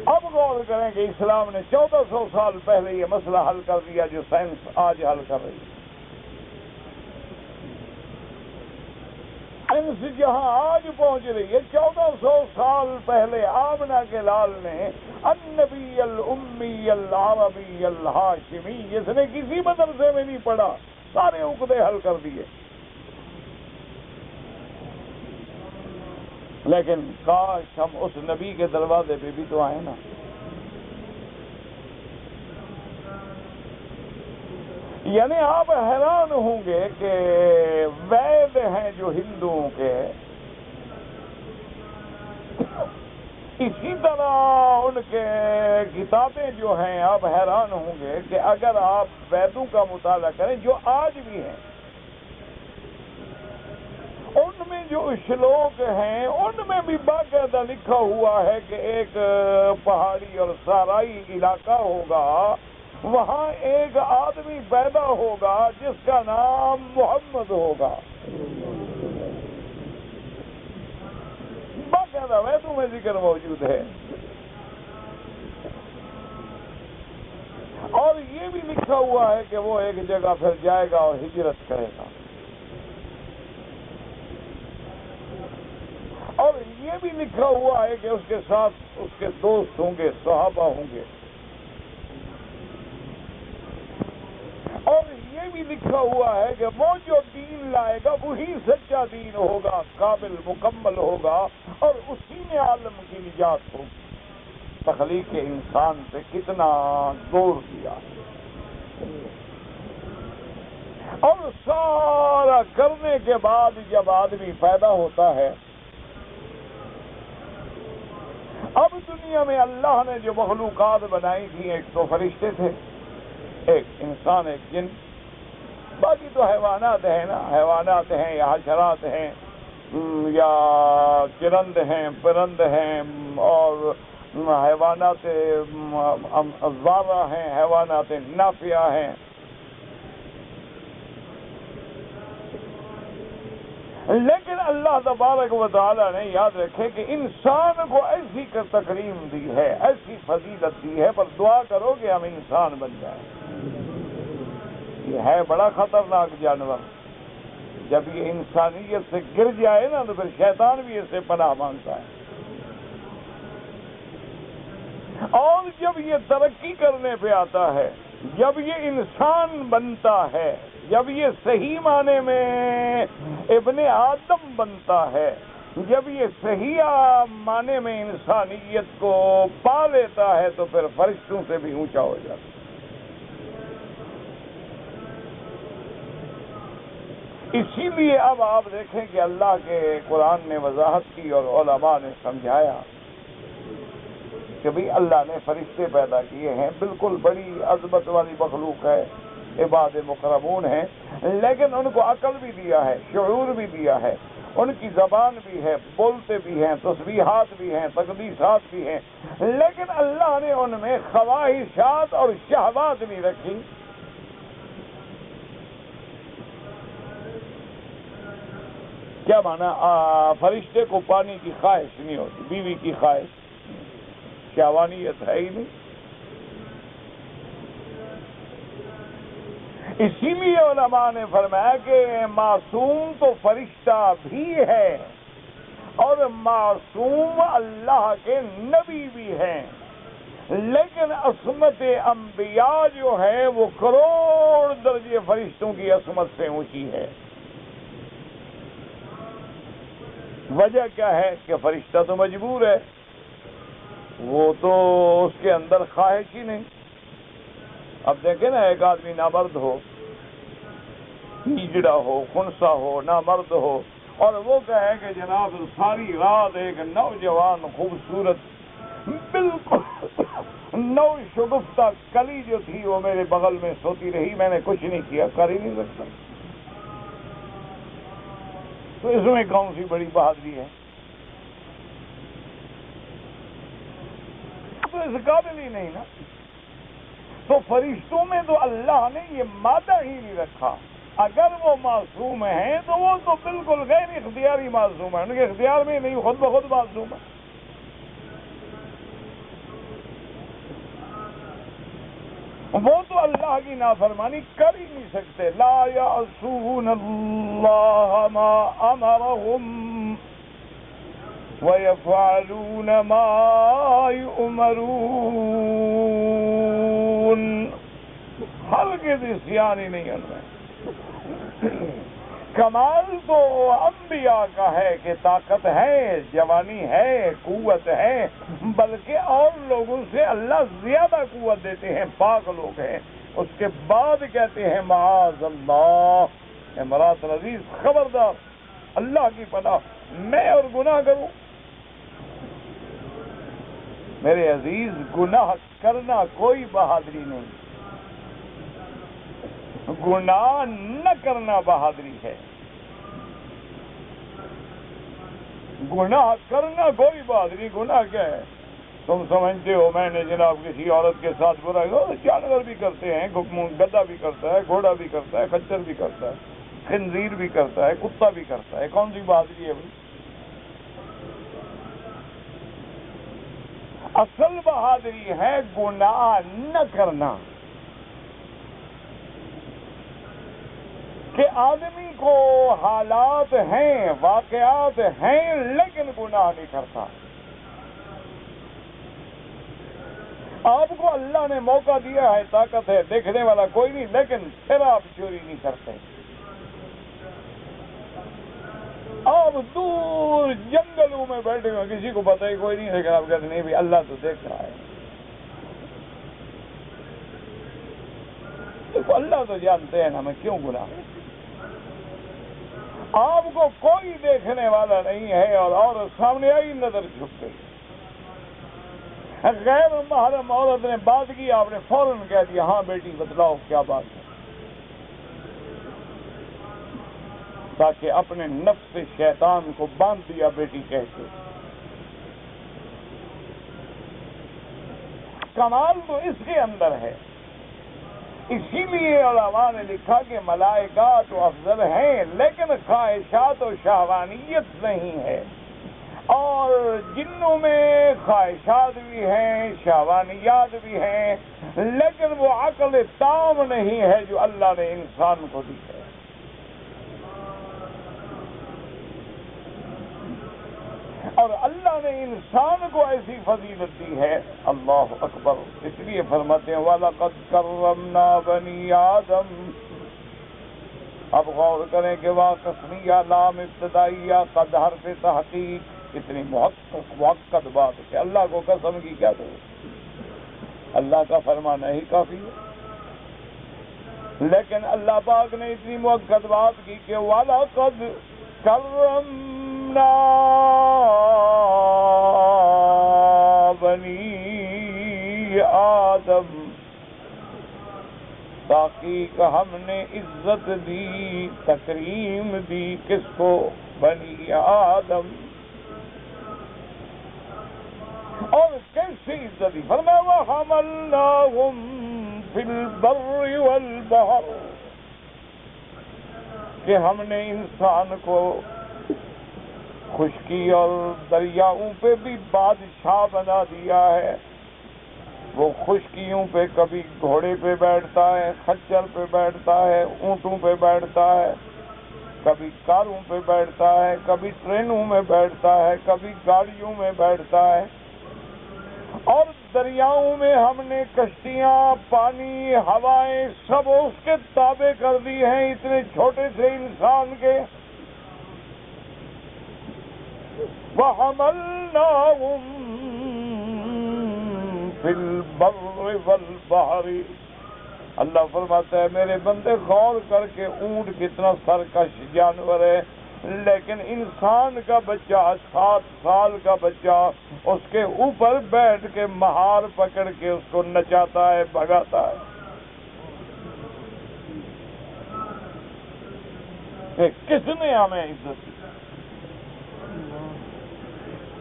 Speaker 1: اب غور کریں کہ اسلام نے 1400 سال پہلے یہ مسئلہ حل کر دیا جو سائنس آج حل کر رہی ہے۔ سائنس جہاں آج پہنچ رہی ہے 1400 سال پہلے آمنہ کے لال نے النبی الامی العربی الہاشمی، جس نے کسی مدرسے میں نہیں پڑھا، سارے عقدے حل کر دیے۔ لیکن کاش ہم اس نبی کے دروازے پہ بھی تو آئیں نا. یعنی آپ حیران ہوں گے کہ وید ہیں جو ہندوؤں کے، اسی طرح ان کے کتابیں جو ہیں، آپ حیران ہوں گے کہ اگر آپ ویدوں کا مطالعہ کریں جو آج بھی ہیں، ان میں جو شلوک ہیں ان میں بھی باقاعدہ لکھا ہوا ہے کہ ایک پہاڑی اور سارائی علاقہ ہوگا، وہاں ایک آدمی پیدا ہوگا جس کا نام محمد ہوگا. باقاعدہ ویدوں میں ذکر موجود ہے. اور یہ بھی لکھا ہوا ہے کہ وہ ایک جگہ پھر جائے گا اور ہجرت کرے گا. اور یہ بھی لکھا ہوا ہے کہ اس کے ساتھ اس کے دوست ہوں گے، صحابہ ہوں گے. اور یہ بھی لکھا ہوا ہے کہ وہ جو دین لائے گا وہی سچا دین ہوگا، قابل مکمل ہوگا، اور اسی نے عالم کی نجات ہوگی. تخلیق انسان سے کتنا دور کیا، اور سارا کرنے کے بعد جب آدمی پیدا ہوتا ہے، اب دنیا میں اللہ نے جو مخلوقات بنائی تھی، ایک تو فرشتے تھے، ایک انسان، ایک جن، باقی تو حیوانات ہیں نا، حیوانات ہیں یا حشرات ہیں یا چرند ہیں، پرند ہیں، اور حیوانات زارہ ہیں، حیوانات نافیہ ہیں. لیکن اللہ تبارک و تعالی نے یاد رکھے کہ انسان کو ایسی تکریم دی ہے، ایسی فضیلت دی ہے، پر دعا کرو کہ ہم انسان بن جائیں. یہ ہے بڑا خطرناک جانور. جب یہ انسانیت سے گر جائے نا تو پھر شیطان بھی اس سے پناہ مانگتا ہے. اور جب یہ ترقی کرنے پہ آتا ہے، جب یہ انسان بنتا ہے، جب یہ صحیح معنی میں ابن آدم بنتا ہے، جب یہ صحیح معنی میں انسانیت کو پا لیتا ہے، تو پھر فرشتوں سے بھی اونچا ہو جاتا ہے. اسی لیے اب آپ دیکھیں کہ اللہ کے قرآن نے وضاحت کی اور علماء نے سمجھایا کہ بھئی اللہ نے فرشتے پیدا کیے ہیں، بالکل بڑی عظمت والی مخلوق ہے، عباد مکرمون ہیں، لیکن ان کو عقل بھی دیا ہے، شعور بھی دیا ہے، ان کی زبان بھی ہے، بولتے بھی ہیں، تسبیحات بھی ہیں، تقدیسات بھی ہیں، لیکن اللہ نے ان میں خواہشات اور شہوات نہیں رکھی. کیا مانا؟ فرشتے کو پانی کی خواہش نہیں ہوتی، بیوی کی خواہش، شہوانیت ہے ہی نہیں. اسی لیے علماء نے فرمایا کہ معصوم تو فرشتہ بھی ہے اور معصوم اللہ کے نبی بھی ہیں، لیکن عصمت انبیاء جو ہے وہ کروڑ درجے فرشتوں کی عصمت سے اونچی ہے. وجہ کیا ہے؟ کہ فرشتہ تو مجبور ہے، وہ تو اس کے اندر خواہش ہی نہیں. اب دیکھیں نا، ایک آدمی نامرد ہو، ہجڑا ہو، خنثی ہو، نامرد ہو، اور وہ کہے کہ جناب ساری رات ایک نوجوان خوبصورت بالکل نو شگفتہ کلی جو تھی وہ میرے بغل میں سوتی رہی، میں نے کچھ نہیں کیا، کر ہی نہیں سکتا. تو اس میں کون سی بڑی بہادری ہے؟ تو اس قابل ہی نہیں نا. تو فرشتوں میں تو اللہ نے یہ مادہ ہی نہیں رکھا. اگر وہ معصوم ہیں تو وہ تو بالکل غیر اختیاری معصوم ہیں، ان کے اختیار میں نہیں، خود بخود معصوم ہے. وہ تو اللہ کی نافرمانی کر ہی نہیں سکتے. لا یعصون اللہ ما امرهم وَيَفْعَلُونَ مَا يُؤْمَرُونَ. ہرگز عصیان ہی نہیں ان میں. کمال تو انبیاء کا ہے کہ طاقت ہے، جوانی ہے، قوت ہے، بلکہ اور لوگوں سے اللہ زیادہ قوت دیتے ہیں، پاک لوگ ہیں۔ اس کے بعد کہتے ہیں معاذ اللہ، امراۃ العزیز خبردار، اللہ کی پناہ، میں اور گناہ کروں؟ میرے عزیز، گناہ کرنا کوئی بہادری نہیں، گناہ نہ کرنا بہادری ہے۔ گناہ کرنا کوئی بہادری، گناہ کیا ہے؟ تم سمجھتے ہو میں نے جناب کسی عورت کے ساتھ برا کیا؟ جانور بھی کرتے ہیں، گدھا بھی کرتا ہے، گھوڑا بھی کرتا ہے، خچر بھی کرتا ہے، خنزیر بھی کرتا ہے، کتا بھی کرتا ہے، کون سی بہادری ہے بھائی؟ اصل بہادری ہے گناہ نہ کرنا، کہ آدمی کو حالات ہیں، واقعات ہیں، لیکن گناہ نہیں کرتا۔ آپ کو اللہ نے موقع دیا ہے، طاقت ہے، دیکھنے والا کوئی نہیں، لیکن پھر آپ چوری نہیں کرتے۔ آپ دور جنگلوں میں بیٹھے ہوئے، کسی کو پتہ ہی کوئی نہیں، لیکن آپ کہتے نہیں بھی اللہ تو دیکھ رہا ہے، دیکھو اللہ تو جانتے ہیں نا میں کیوں گناہ۔ آپ کو کوئی دیکھنے والا نہیں ہے اور سامنے آئی نظر چھپ گئی، غیر محرم عورت نے بات کی، آپ نے فوراً کہہ دیا ہاں بیٹی بتلاؤ کیا بات ہے، تاکہ اپنے نفس شیطان کو باندھ دیا بیٹی کہہ کے۔ کمال تو اس کے اندر ہے، اسی لیے علماء نے لکھا کہ ملائکہ تو افضل ہیں، لیکن خواہشات و شہوانیت نہیں ہے، اور جنوں میں خواہشات بھی ہیں، شہوانیات بھی ہیں، لیکن وہ عقل تام نہیں ہے جو اللہ نے انسان کو دی ہے۔ اور اللہ نے انسان کو ایسی فضیلت دی ہے، اللہ اکبر، اس لیے فرماتے ہیں وَلَقَدْ كَرَّمْنَا بَنِي آدَمَ۔ اب غور کریں کہ قسمیہ لام ابتدائیہ قد حرف تحقیق، اتنی موقت بات ہے کہ اللہ کو قسم کی کیا ضرورت، اللہ کا فرمانا ہی کافی ہے، لیکن اللہ پاک نے اتنی موقت بات کی کہ وَلَقَدْ كَرَّمْنَا بنی آدم، تحقیق ہم نے عزت دی، تکریم دی، کس کو؟ بنی آدم۔ اور کیسے عزت دی؟ فرمایا وَحَمَلْنَاهُمْ فِي الْبَرِّ وَالْبَحْرِ، کہ ہم نے انسان کو خشکی اور دریاؤں پہ بھی بادشاہ بنا دیا ہے۔ وہ خشکیوں پہ کبھی گھوڑے پہ بیٹھتا ہے، خچر پہ بیٹھتا ہے، اونٹوں پہ بیٹھتا ہے، کبھی کاروں پہ بیٹھتا ہے، کبھی ٹرینوں میں بیٹھتا ہے، کبھی گاڑیوں میں بیٹھتا ہے، اور دریاؤں میں ہم نے کشتیاں، پانی، ہوائیں سب اس کے تابع کر دی ہیں، اتنے چھوٹے سے انسان کے۔ وَحَمَلْنَاهُمْ فِي الْبَرِّ وَالْبَحْرِ۔ اللہ فرماتا ہے میرے بندے غور کر کے، اونٹ کتنا سرکش جانور ہے، لیکن انسان کا بچہ، 7 سال کا بچہ، اس کے اوپر بیٹھ کے مہار پکڑ کے اس کو نچاتا ہے، بھگاتا ہے۔ کہ کس نے ہمیں عزت دی؟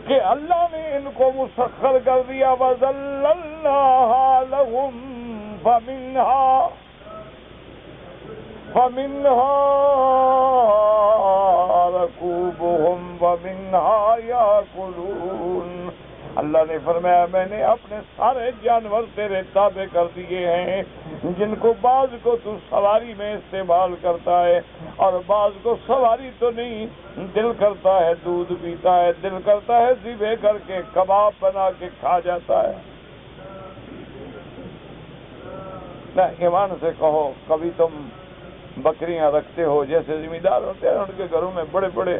Speaker 1: کہ اللہ نے ان کو مسخر کر دیا، وَذَلَّلْنَاهَا لَهُمْ فَمِنْهَا رَكُوبُهُمْ وَمِنْهَا يَأْكُلُونَ۔ اللہ نے فرمایا میں نے اپنے سارے جانور تیرے تابع کر دیے ہیں، جن کو بعض کو تو سواری میں استعمال کرتا ہے، اور بعض کو سواری تو نہیں، دل کرتا ہے دودھ پیتا ہے، دل کرتا ہے ذبح کر کے کباب بنا کے کھا جاتا ہے۔ نہ ایمان سے کہو، کبھی تم بکریاں رکھتے ہو، جیسے زمیندار ہوتے ہیں ان کے گھروں میں بڑے بڑے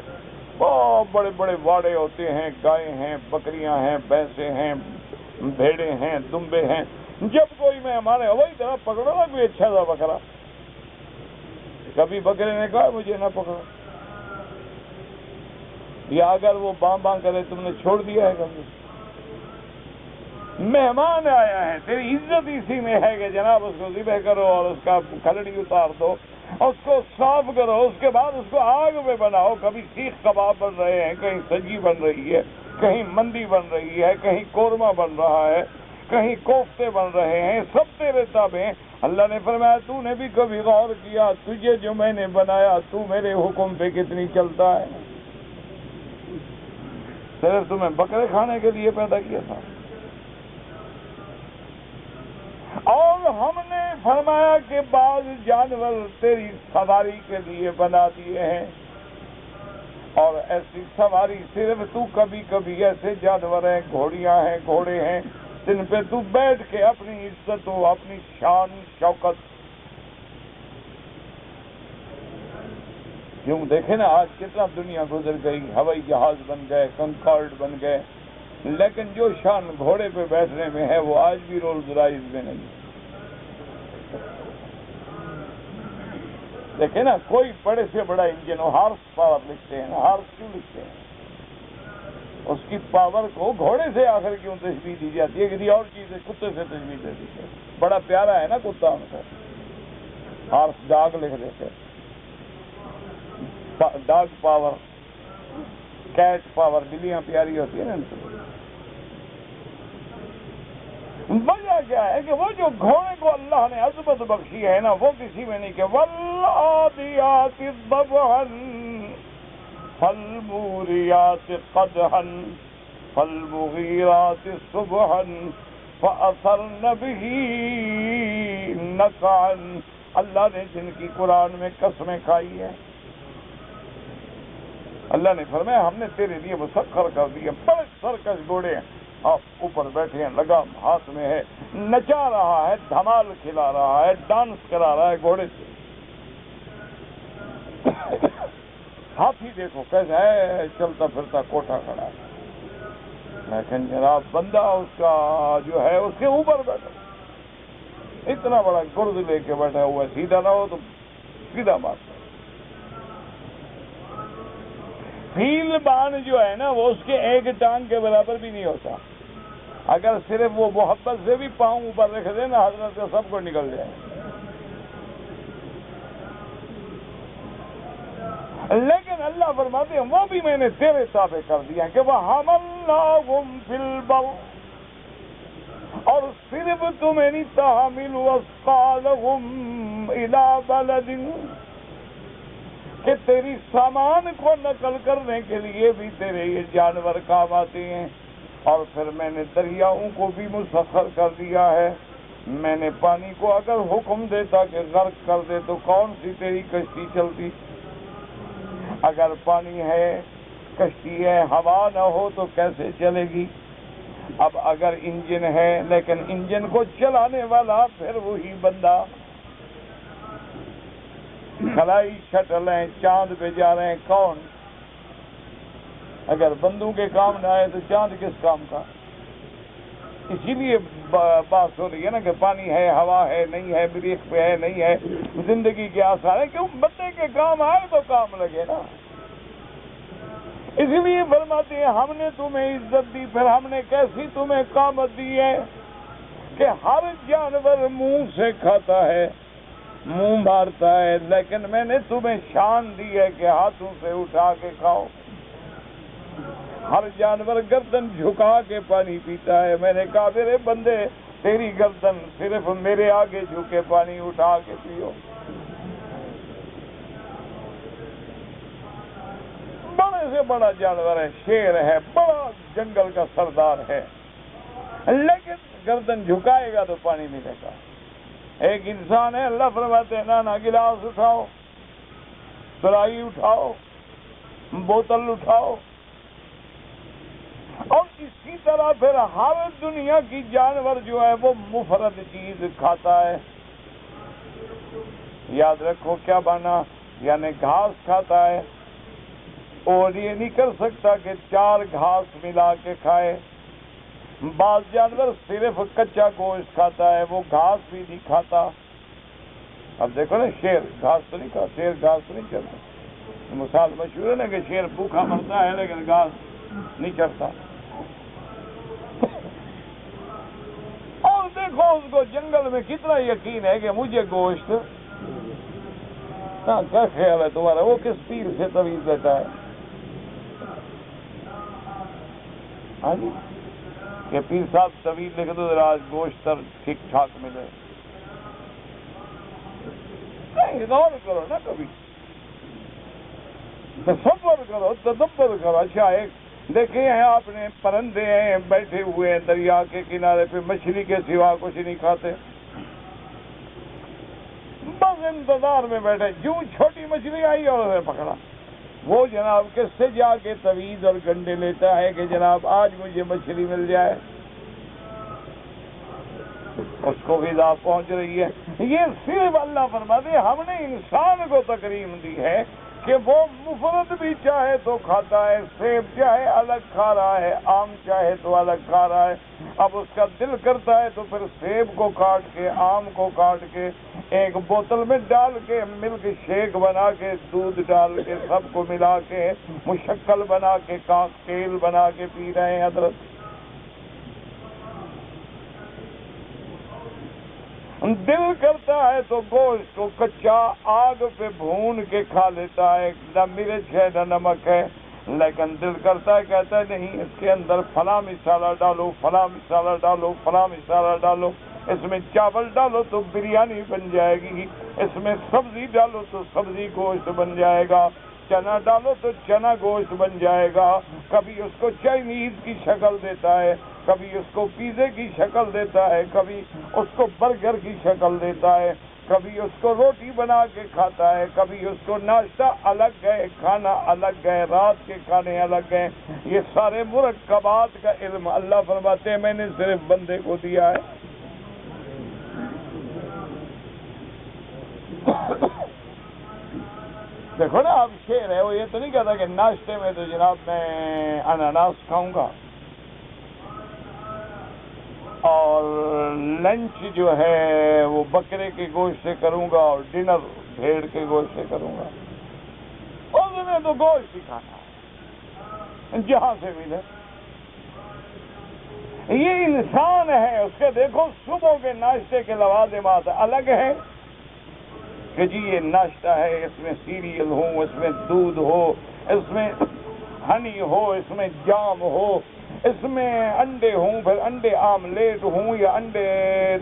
Speaker 1: بہت بڑے بڑے واڑے ہوتے ہیں، گائے ہیں، بکریاں ہیں، بھینسیں ہیں، بھیڑے ہیں، دمبے ہیں. جب کوئی مہمان ہے وہی طرح پکڑو نا کوئی اچھا سا بکرا. کبھی بکرے نے کہا مجھے نہ پکڑو، یا اگر وہ باں باں کرے تم نے چھوڑ دیا ہے کبھی؟ مہمان آیا ہے، تیری عزت اسی میں ہے کہ جناب اس کو ذبح کرو اور اس کا کھلڑی اتار دو، اس کو صاف کرو، اس کے بعد اس کو آگ میں بناؤ. کبھی سیخ کباب بن رہے ہیں، کہیں سجی بن رہی ہے، کہیں مندی بن رہی ہے، کہیں قورمہ بن رہا ہے، کہیں کوفتے بن رہے ہیں، سب تیرے تابع. اللہ نے فرمایا تو نے بھی کبھی غور کیا تجھے جو میں نے بنایا تو میرے حکم پہ کتنی چلتا ہے؟ صرف تمہیں بکرے کھانے کے لیے پیدا کیا تھا. اور ہم نے فرمایا کہ بعض جانور تیری سواری کے لیے بنا دیے ہیں، اور ایسی سواری صرف تو کبھی کبھی ایسے جانور ہیں، گھوڑیاں ہیں، گھوڑے ہیں، جن پہ تو بیٹھ کے اپنی عزت ہو، اپنی شان شوکت. کیوں دیکھیں نا آج کتنا دنیا گزر گئی، ہوائی جہاز بن گئے، کنکارڈ بن گئے، لیکن جو شان گھوڑے پہ بیٹھنے میں ہے وہ آج بھی رولز رائز میں نہیں. دیکھیں نا کوئی بڑے سے بڑا انجن ہو، ہارس پاور لکھتے ہیں، ہارس کیوں لکھتے ہیں؟ اس کی پاور کو گھوڑے سے آخر کیوں تشبیہ دی جاتی ہے؟ کسی اور چیز سے، کتے سے تشبیہ دے دیتے. بڑا پیارا ہے نا کتا، ان کو ہارس ڈاگ لکھ دیتے. ڈاگ پاور، کیٹ پاور، بلیاں پیاری ہوتی ہیں نا ان سے. وجہ کیا ہے کہ وہ جو گھوڑے کو اللہ نے عظمت بخشی ہے نا وہ کسی میں نہیں. کہ والعادیات ضبحا فالموریات قدحا فالمغیرات صبحا فأثرن به نقعا. اللہ نے جن کی قرآن میں قسمیں کھائی ہیں، اللہ نے فرمایا ہم نے تیرے لیے مسخر کر دیے بڑے سرکش گھوڑے ہیں، آپ اوپر بیٹھے ہیں، لگام ہاتھ میں ہے، نچا رہا ہے، دھمال کھلا رہا ہے، ڈانس کرا رہا ہے گھوڑے سے. ہاتھی دیکھو کیسا ہے، چلتا پھرتا کوٹھا کھڑا ہے، لیکن جناب بندہ اس کا جو ہے اس کے اوپر بیٹھا، اتنا بڑا گرد لے کے بیٹھا ہوا ہے، سیدھا نہ ہو تو سیدھا مارتا. فیل بان جو ہے نا وہ اس کے ایک ٹانگ کے برابر بھی نہیں ہوتا. اگر صرف وہ محبت سے بھی پاؤں اوپر رکھ دے نا حضرت سے سب کو نکل جائے. لیکن اللہ فرماتے ہیں وہ بھی میں نے تیرے تابع کر دیا کہ وہ حملناہم فی البر، اور صرف تمہیں نہیں تحمل اثقالہم الی بلد، کہ تیری سامان کو نقل کرنے کے لیے بھی تیرے یہ جانور کام آتے ہیں. اور پھر میں نے دریاؤں کو بھی مسخر کر دیا ہے. میں نے پانی کو اگر حکم دیتا کہ غرق کر دے تو کون سی تیری کشتی چلتی؟ اگر پانی ہے، کشتی ہے، ہوا نہ ہو تو کیسے چلے گی؟ اب اگر انجن ہے لیکن انجن کو چلانے والا پھر وہی بندہ. خلائی شٹل ہیں، چاند پہ جا رہے ہیں، کون؟ اگر بندوں کے کام نہ آئے تو چاند کس کام کا؟ اسی لیے بات ہو رہی ہے نا کہ پانی ہے، ہوا ہے، نہیں ہے، مریخ پہ ہے، نہیں ہے، زندگی کے آثار ہے. کیوں؟ بندے کے کام آئے تو کام لگے نا. اسی لیے فرماتے ہیں ہم نے تمہیں عزت دی، پھر ہم نے کیسی تمہیں قامت دی ہے کہ ہر جانور منہ سے کھاتا ہے، منہ مارتا ہے، لیکن میں نے تمہیں شان دی ہے کہ ہاتھوں سے اٹھا کے کھاؤ. ہر جانور گردن جھکا کے پانی پیتا ہے. میں نے کہا میرے بندے تیری گردن صرف میرے آگے جھکے پانی اٹھا کے پیو. بڑے سے بڑا جانور ہے، شیر ہے، بڑا جنگل کا سردار ہے، لیکن گردن جھکائے گا تو پانی ملے گا. ایک انسان ہے، اللہ فرماتے ہیں نانا گلاس اٹھاؤ، سرائی اٹھاؤ، بوتل اٹھاؤ. اور اسی طرح پھر ہر دنیا کی جانور جو ہے وہ مفرد چیز کھاتا ہے. یاد رکھو کیا بنا، یعنی گھاس کھاتا ہے، اور یہ نہیں کر سکتا کہ 4 گھاس ملا کے کھائے۔ بعض جانور صرف کچا گوشت کھاتا ہے، وہ گھاس بھی نہیں کھاتا۔ اب دیکھو نا، شیر گھاس تو نہیں کھاتا، شیر گھاس تو نہیں چڑھتا۔ مثال مشہور ہے نا کہ شیر بھوکا مرتا ہے لیکن گھاس نہیں چڑھتا۔ اور دیکھو اس کو جنگل میں کتنا یقین ہے کہ مجھے گوشت، ہاں کیا خیال ہے تمہارا، وہ کس پیر سے تویز دیتا ہے؟ ہاں جی، کہ پیر صاحب طویل لکھ دو ذرا گوشت ٹھیک ٹھاک ملے۔ نہیں، غور کرو نا، کبھی تصور کرو، تدبر کرو۔ اچھا، ایک دیکھیں ہیں آپ نے، پرندے ہیں بیٹھے ہوئے ہیں دریا کے کنارے پہ، مچھلی کے سوا کچھ نہیں کھاتے، بس انتظار میں بیٹھے، جو چھوٹی مچھلی آئی اور اسے پکڑا۔ وہ جناب کس سے جا کے تویز اور گنڈے لیتا ہے کہ جناب آج مجھے مچھلی مل جائے؟ اس کو غذا پہنچ رہی ہے۔ یہ صرف اللہ فرماتے ہیں ہم نے انسان کو تکریم دی ہے کہ وہ مفرد بھی چاہے تو کھاتا ہے، سیب چاہے الگ کھا رہا ہے، آم چاہے تو الگ کھا رہا ہے۔ اب اس کا دل کرتا ہے تو پھر سیب کو کاٹ کے، آم کو کاٹ کے، ایک بوتل میں ڈال کے، ملک شیک بنا کے، دودھ ڈال کے، سب کو ملا کے، مشکل بنا کے، کاکٹیل بنا کے پی رہے ہیں حضرت۔ دل کرتا ہے تو گوشت کو کچا آگ پہ بھون کے کھا لیتا ہے، نہ مرچ ہے نہ نمک ہے، لیکن دل کرتا ہے، کہتا ہے نہیں، اس کے اندر فلاں مسالہ ڈالو، فلاں مسالہ ڈالو، فلاں مسالہ ڈالو، اس میں چاول ڈالو تو بریانی بن جائے گی، اس میں سبزی ڈالو تو سبزی گوشت بن جائے گا، چنا ڈالو تو چنا گوشت بن جائے گا۔ کبھی اس کو چائنیز کی شکل دیتا ہے، کبھی اس کو پیزے کی شکل دیتا ہے، کبھی اس کو برگر کی شکل دیتا ہے، کبھی اس کو روٹی بنا کے کھاتا ہے، کبھی اس کو ناشتہ الگ ہے، کھانا الگ ہے، رات کے کھانے الگ ہیں۔ یہ سارے مرکبات کا علم اللہ فرماتے ہیں میں نے صرف بندے کو دیا ہے۔ دیکھو نا، اب شیر ہے وہ یہ تو نہیں کہتا کہ ناشتے میں تو جناب میں اناناس کھاؤں گا، اور لنچ جو ہے وہ بکرے کے گوشت سے کروں گا، اور ڈنر بھیڑ کے گوشت سے کروں گا۔ اس میں تو گوشت ہی کھانا ہے جہاں سے ملے۔ یہ انسان ہے، اس کے دیکھو صبح کے ناشتے کے لوازمات الگ ہیں کہ جی یہ ناشتہ ہے، اس میں سیریل ہو، اس میں دودھ ہو، اس میں ہنی ہو، اس میں جام ہو، اس میں انڈے ہوں، پھر انڈے آملیٹ ہوں، یا انڈے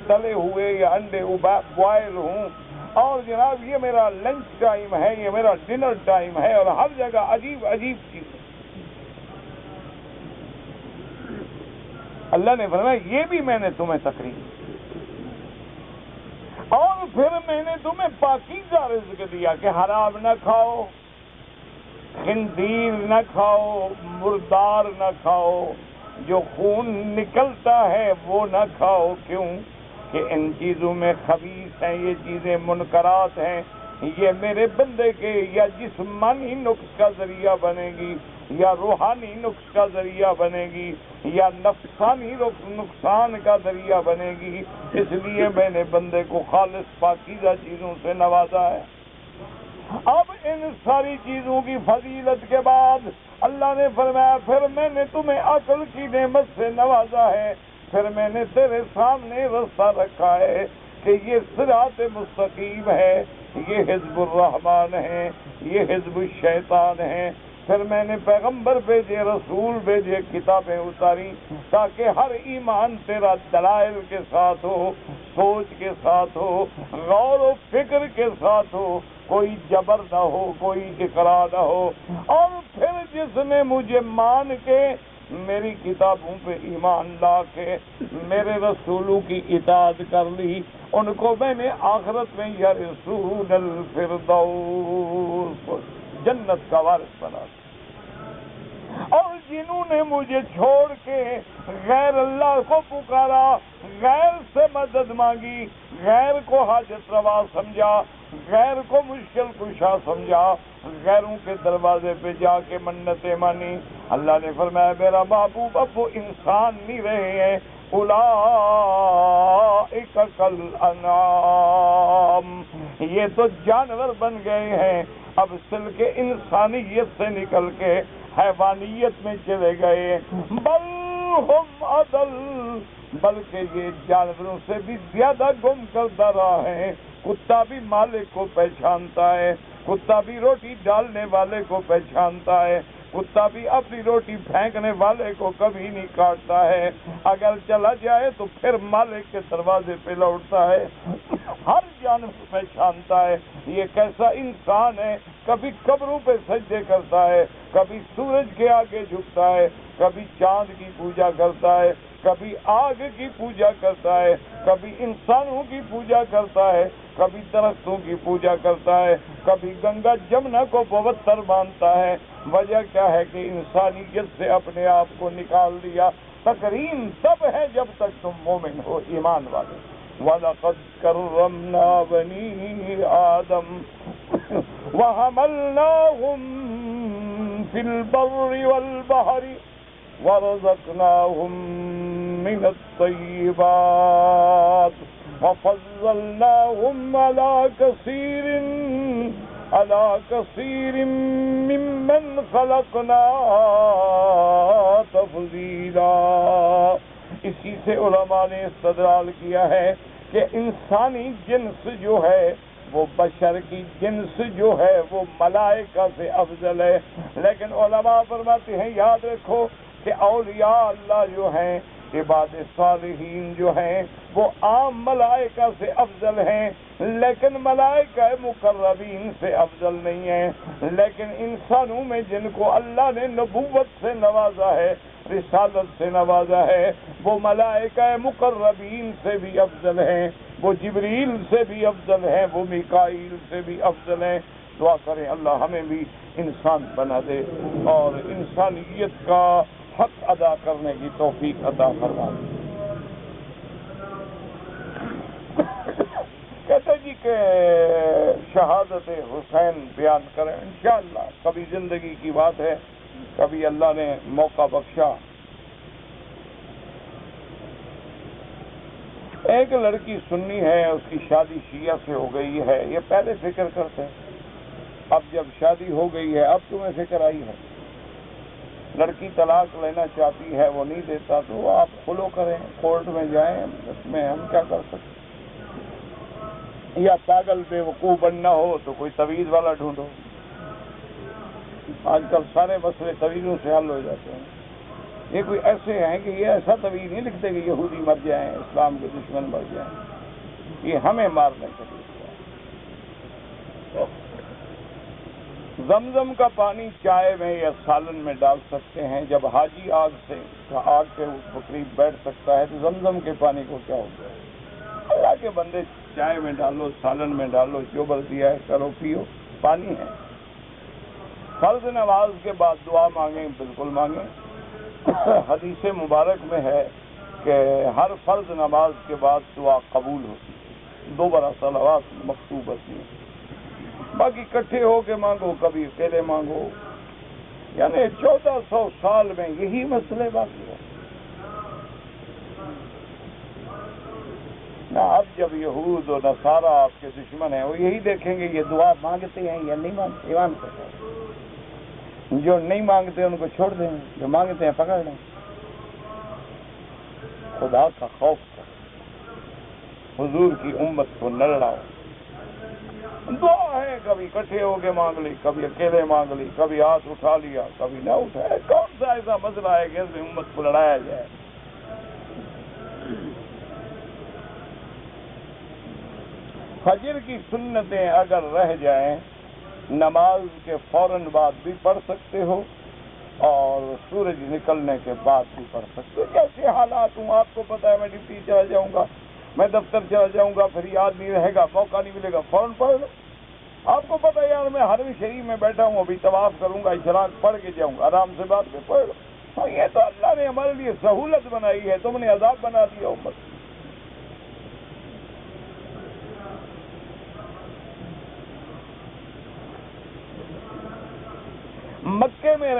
Speaker 1: تلے ہوئے، یا انڈے بوائل ہوں، اور جناب یہ میرا لنچ ٹائم ہے، یہ میرا ڈنر ٹائم ہے، اور ہر جگہ عجیب عجیب چیز۔ اللہ نے فرمایا یہ بھی میں نے تمہیں تقریم، اور پھر میں نے تمہیں پاکیزہ رزق دیا کہ حرام نہ کھاؤ، خنزیر نہ کھاؤ، مردار نہ کھاؤ، جو خون نکلتا ہے وہ نہ کھاؤ۔ کیوں کہ ان چیزوں میں خبیث ہیں، یہ چیزیں منکرات ہیں، یہ میرے بندے کے یا جسمانی نقص کا ذریعہ بنے گی، یا روحانی نقص کا ذریعہ بنے گی، یا نفسانی نقصان کا ذریعہ بنے گی۔ اس لیے میں نے بندے کو خالص پاکیزہ چیزوں سے نوازا ہے۔ اب ان ساری چیزوں کی فضیلت کے بعد اللہ نے فرمایا پھر میں نے تمہیں عقل کی نعمت سے نوازا ہے، پھر میں نے تیرے سامنے رستہ رکھا ہے کہ یہ صراط مستقیم ہے، یہ حزب الرحمن ہے، یہ حزب الشیطان ہے۔ پھر میں نے پیغمبر بھیجے، رسول بھیجے، کتابیں اتاری تاکہ ہر ایمان تیرا دلائل کے ساتھ ہو، سوچ کے ساتھ ہو، غور و فکر کے ساتھ ہو، کوئی جبر نہ ہو، کوئی اقرا نہ ہو۔ اور پھر جس نے مجھے مان کے میری کتابوں پہ ایمان لا کے میرے رسولوں کی اطاعت کر لی، ان کو میں نے آخرت میں یرثون الفردوس، جنت کا وارث بنا دیا۔ اور جنہوں نے مجھے چھوڑ کے غیر اللہ کو پکارا، غیر سے مدد مانگی، غیر کو حاجت روا سمجھا، غیر کو مشکل کشا سمجھا، غیروں کے دروازے پہ جا کے منتیں مانی۔ اللہ نے فرمایا میرا محبوب اب وہ انسان نہیں رہے ہیں، اولئک کالانعام، یہ تو جانور بن گئے ہیں، اب سل کے انسانیت سے نکل کے حیوانیت میں چلے گئے، بل ہم اضل، بلکہ یہ جانوروں سے بھی زیادہ گم کردہ راہ ہیں۔ کتا بھی مالک کو پہچانتا ہے، کتا بھی روٹی ڈالنے والے کو پہچانتا ہے، کتا بھی اپنی روٹی پھینکنے والے کو کبھی نہیں کاٹتا ہے، اگر چلا جائے تو پھر مالک کے دروازے پہ لوٹتا ہے۔ ہر جانور پہچانتا ہے یہ کیسا انسان ہے، کبھی قبروں پہ سجدے کرتا ہے، کبھی سورج کے آگے جھکتا ہے، کبھی چاند کی پوجا کرتا ہے، کبھی آگ کی پوجا کرتا ہے، کبھی انسانوں کی پوجا کرتا ہے، کبھی درختوں کی پوجا کرتا ہے، کبھی گنگا جمنا کو پوتر مانتا ہے۔ وجہ کیا ہے کہ انسانیت سے اپنے آپ کو نکال دیا۔ تکریم تب ہے جب تک تم مومن ہو، ایمان والے۔ وَلَقَدْ كَرَّمْنَا بَنِي آدَمَ وَحَمَلْنَاهُمْ فِي الْبَرِّ وَالْبَحْرِ وَرَزَقْنَاهُمْ مِنَ الطَّيِّبَاتِ وَفَضَّلْنَاهُمْ عَلَى كَثِيرٍ مِّمَّنْ خَلَقْنَا تَفْضِيلًا۔ اسی سے علماء نے استدلال کیا ہے کہ انسانی جنس جو ہے وہ بشر کی جنس جو ہے وہ ملائکہ سے افضل ہے، لیکن علماء فرماتے ہیں یاد رکھو کہ اولیاء اللہ جو ہیں، عباد صالحین جو ہیں، وہ عام ملائکہ سے افضل ہیں، لیکن ملائکہ مقربین سے افضل نہیں ہیں۔ لیکن انسانوں میں جن کو اللہ نے نبوت سے نوازا ہے، رسالت سے نوازا ہے، وہ ملائکہ مقربین سے بھی افضل ہیں، وہ جبریل سے بھی افضل ہیں، وہ میکائیل سے بھی افضل ہیں۔ دعا کریں اللہ ہمیں بھی انسان بنا دے اور انسانیت کا حق ادا کرنے کی توفیق عطا فرما دے۔ کہتے جی کہ شہادت حسین بیان کریں انشاءاللہ، کبھی زندگی کی بات ہے، کبھی اللہ نے موقع بخشا۔ ایک لڑکی سنی ہے، اس کی شادی شیعہ سے ہو گئی ہے، یہ پہلے فکر کرتے ہیں، اب جب شادی ہو گئی ہے اب تمہیں فکر آئی ہے۔ لڑکی طلاق لینا چاہتی ہے، وہ نہیں دیتا تو آپ خلو کریں، کورٹ میں جائیں، اس میں ہم کیا کر سکتے؟ یا پاگل بے وقوف بننا ہو تو کوئی تعویذ والا ڈھونڈو۔ آج کل سارے مسئلے تعویذوں سے حل ہو جاتے ہیں۔ یہ کوئی ایسے ہیں کہ یہ ایسا تعویذ نہیں لکھتے کہ یہودی مر جائیں، اسلام کے دشمن مر جائیں، یہ ہمیں مارنے کے لیے۔ زمزم کا پانی چائے میں یا سالن میں ڈال سکتے ہیں، جب حاجی آگ کے قریب بیٹھ سکتا ہے تو زمزم کے پانی کو کیا ہوتا ہے؟ اللہ کے بندے چائے میں ڈالو، سالن میں ڈالو، جو بل دیا ہے کرو، پیو، پانی ہے۔ فرض نماز کے بعد دعا مانگیں، بالکل مانگیں۔ حدیث مبارک میں ہے کہ ہر فرض نماز کے بعد دعا قبول ہوتی ہے، 2 بار صلوات مکتوب ہوتی ہیں۔ باقی اکٹھے ہو کے مانگو، کبھی اکیلے مانگو، یعنی 1400 سال میں یہی مسئلے باقی ہے نا۔ اب جب یہود و نصارہ آپ کے دشمن ہیں، وہ یہی دیکھیں گے یہ دعا مانگتے ہیں یا نہیں مانگتے، ایمان کرتے ہیں۔ جو نہیں مانگتے ان کو چھوڑ دیں، جو مانگتے ہیں پکڑ لیں۔ خدا کا خوف کر، حضور کی امت کو نہ لڑاؤ۔ دعا ہے، کبھی اکٹھے ہو کے مانگ لی، کبھی اکیلے مانگ لی، کبھی ہاتھ اٹھا لیا، کبھی نہ اٹھایا۔ کون سا ایسا مسئلہ ہے کہ اس میں امت کو لڑایا جائے؟ فجر کی سنتیں اگر رہ جائیں نماز کے فوراً بعد بھی پڑھ سکتے ہو اور سورج نکلنے کے بعد بھی پڑھ سکتے ہو۔ جیسے حالات ہوں، آپ کو پتا ہے میں ڈیوٹی چلا جاؤں گا، میں دفتر چلا جاؤں گا، پھر یاد نہیں رہے گا، موقع نہیں ملے گا، فوراً پڑھ لو۔ آپ کو پتا ہے یار میں حرم شریف میں بیٹھا ہوں، ابھی طواف کروں گا، اشراق پڑھ کے جاؤں گا، آرام سے بعد میں پڑھ لو۔ اور یہ تو اللہ نے ہمارے لیے سہولت بنائی ہے، تم نے عذاب بنا دیا امت۔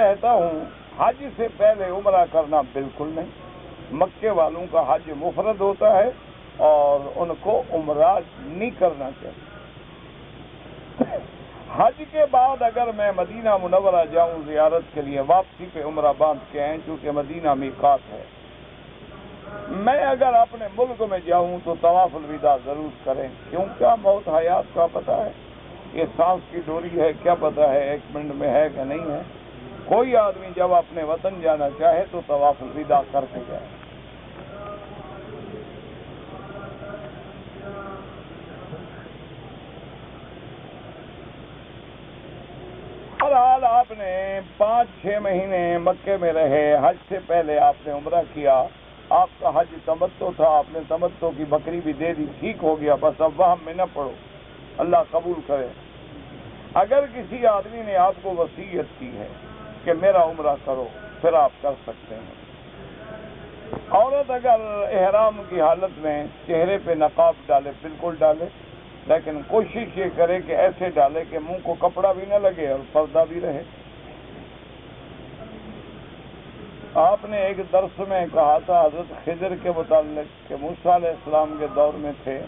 Speaker 1: کہتا ہوں حج سے پہلے عمرہ کرنا بالکل نہیں، مکے والوں کا حج مفرد ہوتا ہے اور ان کو عمرہ نہیں کرنا چاہیے۔ حج کے بعد اگر میں مدینہ منورہ جاؤں زیارت کے لیے، واپسی پہ عمرہ باندھ کے آئیں، چونکہ مدینہ میقات ہے، میں اگر اپنے ملک میں جاؤں تو طواف الوداع ضرور کریں، کیونکہ موت حیات کا پتہ ہے، یہ سانس کی ڈوری ہے، کیا پتہ ہے 1 منٹ میں ہے کہ نہیں ہے۔ کوئی آدمی جب اپنے وطن جانا چاہے تو طواف الوداع کر کے جائے۔ بہرحال آپ نے 5-6 مہینے مکے میں رہے، حج سے پہلے آپ نے عمرہ کیا، آپ کا حج تمتع تھا، آپ نے تمتع کی بکری بھی دے دی، ٹھیک ہو گیا، بس اب وہم میں نہ پڑو، اللہ قبول کرے۔ اگر کسی آدمی نے آپ کو وصیت کی ہے کہ میرا عمرہ کرو، پھر آپ کر سکتے ہیں۔ عورت اگر احرام کی حالت میں چہرے پہ نقاب ڈالے، بالکل ڈالے، لیکن کوشش یہ کرے کہ ایسے ڈالے کہ منہ کو کپڑا بھی نہ لگے اور پردہ بھی رہے۔ آپ نے ایک درس میں کہا تھا حضرت خضر کے متعلق کہ موسیٰ علیہ السلام کے دور میں تھے۔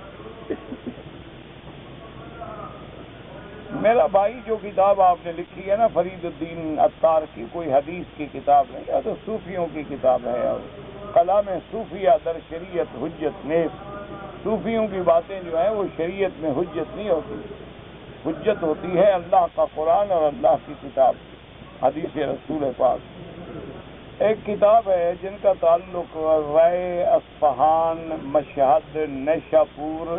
Speaker 1: میرا بھائی جو کتاب آپ نے لکھی ہے نا فرید الدین عطار کی، کوئی حدیث کی کتاب نہیں، یا تو صوفیوں کی کتاب ہے، اور کلام صوفیہ در شریعت حجت نیست، صوفیوں کی باتیں جو ہیں وہ شریعت میں حجت نہیں ہوتی، حجت ہوتی ہے اللہ کا قرآن اور اللہ کی کتاب حدیث رسول پاک۔ ایک کتاب ہے جن کا تعلق رائے، اصفہان، مشہد، نیشا پور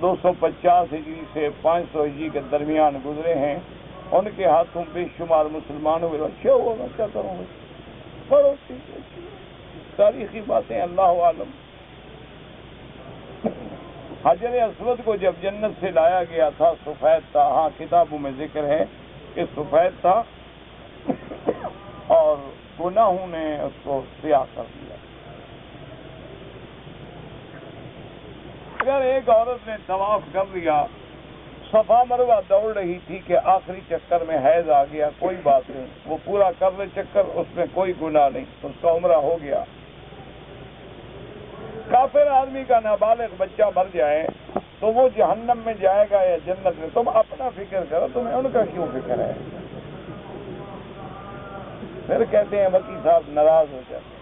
Speaker 1: 250 ہجری سے 500 ہجری کے درمیان گزرے ہیں، ان کے ہاتھوں بے شمار مسلمان ہوئے۔ اچھا ہوا، میں کیا کروں گا، پڑھو، تاریخی باتیں اللہ عالم۔ حجر اسود کو جب جنت سے لایا گیا تھا سفید تھا، ہاں کتابوں میں ذکر ہے کہ سفید تھا اور گناہوں نے اس کو سیاہ کر دیا۔ اگر ایک عورت نے طواف کر لیا، صفا مروہ دوڑ رہی تھی کہ آخری چکر میں حیض آ گیا، کوئی بات نہیں، وہ پورا کر لے چکر، اس میں کوئی گناہ نہیں، اس کا عمرہ ہو گیا۔ کافر آدمی کا نابالغ بچہ مر جائے تو وہ جہنم میں جائے گا یا جنت میں، تم اپنا فکر کرو، تمہیں ان کا کیوں فکر ہے؟ پھر کہتے ہیں وکیل صاحب ناراض ہو جاتے ہیں۔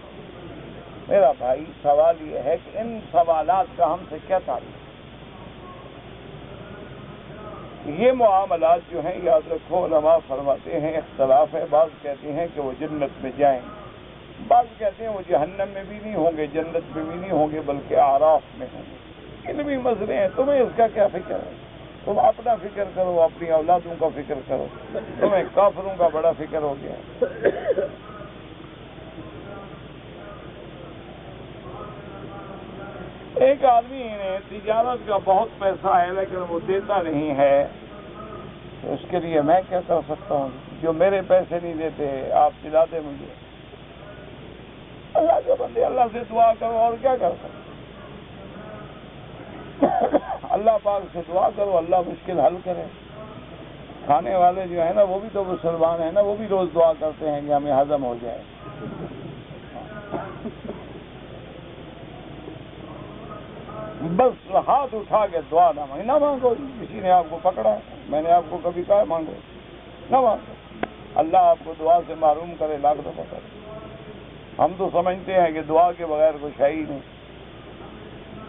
Speaker 1: میرا بھائی سوال یہ ہے کہ ان سوالات کا ہم سے کیا تعلق؟ یہ معاملات جو ہیں یاد رکھو، علماء فرماتے ہیں اختلاف ہے، بعض کہتے ہیں کہ وہ جنت میں جائیں، بعض کہتے ہیں وہ جہنم میں بھی نہیں ہوں گے، جنت میں بھی نہیں ہوں گے، بلکہ اعراف میں ہوں گے۔ علمی مسئلے ہیں، تمہیں اس کا کیا فکر ہے؟ تم اپنا فکر کرو، اپنی اولادوں کا فکر کرو، تمہیں کافروں کا بڑا فکر ہو گیا۔ ایک آدمی نے تجارت کا بہت پیسہ ہے لیکن وہ دیتا نہیں ہے، تو اس کے لیے میں کیا کر سکتا ہوں؟ جو میرے پیسے نہیں دیتے آپ دلا دیں مجھے۔ اللہ کے بندے اللہ سے دعا کرو، اور کیا کر سکتے؟ اللہ پاک سے دعا کرو، اللہ مشکل حل کرے۔ کھانے والے جو ہیں نا وہ بھی تو مسلمان ہیں نا، وہ بھی روز دعا کرتے ہیں کہ ہمیں ہضم ہو جائے۔ بس ہاتھ اٹھا کے دعا نہ مانگو، کسی نے آپ کو پکڑا ہے، میں نے آپ کو کبھی کہا مانگو، نہ مانگو، اللہ آپ کو دعا سے محروم کرے، لاکھ دفعہ کرے۔ ہم تو سمجھتے ہیں کہ دعا کے بغیر کچھ ہے ہی نہیں۔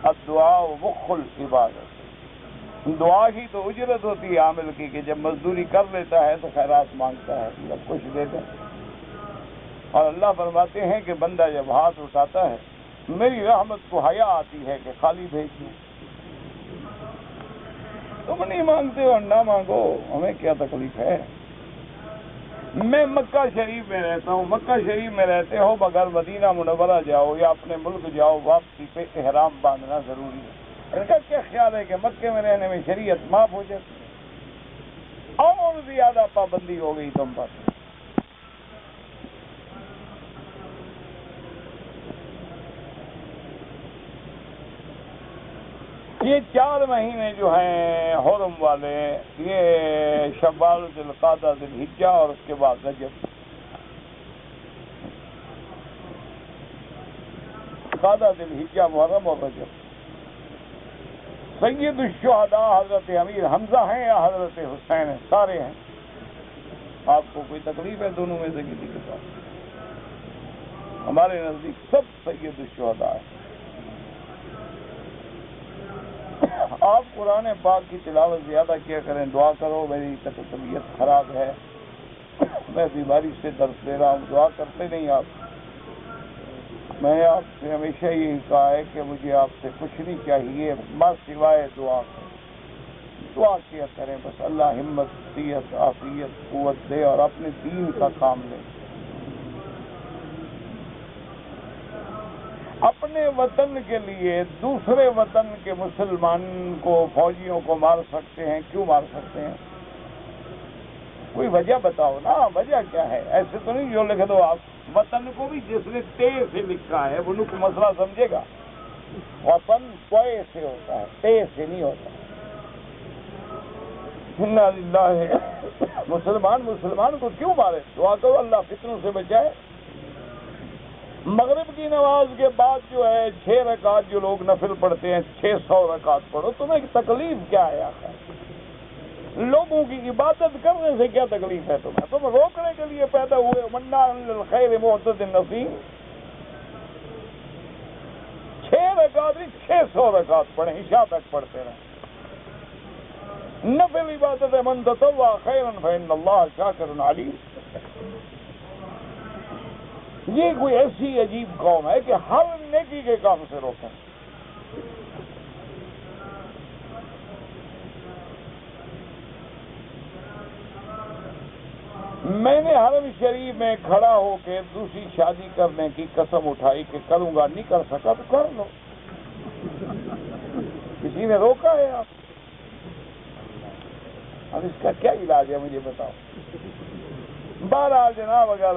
Speaker 1: الدعاء مخ العبادت، دعا ہی تو اجرت ہوتی ہے عامل کی، کہ جب مزدوری کر لیتا ہے تو خیرات مانگتا ہے، جب کچھ دیتے ہیں۔ اور اللہ فرماتے ہیں کہ بندہ جب ہاتھ اٹھاتا ہے میری رحمت کو حیا آتی ہے کہ خالی بھیج دوں۔ تم نہیں مانگتے ہو، نہ مانگو، ہمیں کیا تکلیف ہے؟ میں مکہ شریف میں رہتا ہوں، مکہ شریف میں رہتے ہو مگر مدینہ منورہ جاؤ یا اپنے ملک جاؤ، واپسی پہ احرام باندھنا ضروری ہے۔ ان کا کیا خیال ہے کہ مکے میں رہنے میں شریعت معاف ہو جاتی، اور زیادہ پابندی ہو گئی تم پر؟ یہ 4 مہینے جو ہیں حرم والے، یہ شوال، ذوالقعدہ، ذوالحجہ اور اس کے بعد رجب، ذوالقعدہ، ذوالحجہ، محرم اور رجب۔ سید الشہداء حضرت امیر حمزہ ہیں یا حضرت حسین ہیں؟ سارے ہیں۔ آپ کو کوئی تکلیف ہے دونوں میں سے کسی کے ساتھ؟ ہمارے نزدیک سب سید الشہداء ہیں۔ آپ قرآن پاک کی تلاوت زیادہ کیا کریں، دعا کرو، میری طبیعت خراب ہے، میں بیماری سے درد دے رہا ہوں، دعا کرتے نہیں آپ؟ میں نے آپ سے ہمیشہ یہی کہا ہے کہ مجھے آپ سے کچھ نہیں چاہیے بس سوائے دعا کے۔ دعا کیا کریں بس، اللہ ہمت، صحت، عافیت، قوت دے اور اپنے دین کا کام لے۔ اپنے وطن کے لیے دوسرے وطن کے مسلمان کو، فوجیوں کو مار سکتے ہیں، کیوں مار سکتے ہیں؟ کوئی وجہ بتاؤ نا، وجہ کیا ہے؟ ایسے تو نہیں جو لکھ دو آپ۔ وطن کو بھی جس نے تے سے لکھا ہے وہ کوئی مسئلہ سمجھے گا؟ وطن کوئے سے ہوتا ہے، تے سے نہیں ہوتا۔ انا للہ۔ مسلمان کو کیوں مارے؟ دعا کرو اللہ فتنوں سے بچائے۔ مغرب کی نماز کے بعد جو ہے 6 رکعت جو لوگ نفل پڑھتے ہیں، 600 رکعت پڑھو، تمہیں تکلیف کیا ہے آخر؟ لوگوں کی عبادت کرنے سے کیا تکلیف ہے تمہیں؟ تم روکنے کے لیے پیدا ہوئے، مناع للخیر معتد نصیم۔ 6 رکعت نہیں 600 رکعت پڑھیں، عشاء تک پڑھتے رہیں۔ نفل عبادت ہے، من تطوع خیرا فإن اللہ شاکر علیم۔ یہ کوئی ایسی عجیب قوم ہے کہ ہر نیکی کے کام سے روکیں۔ میں نے حرم شریف میں کھڑا ہو کے دوسری شادی کرنے کی قسم اٹھائی کہ کروں گا، نہیں کر سکا تو کر لو، کسی نے روکا ہے آپ؟ اب اس کا کیا علاج ہے مجھے بتاؤ؟ بہرحال جناب، اگر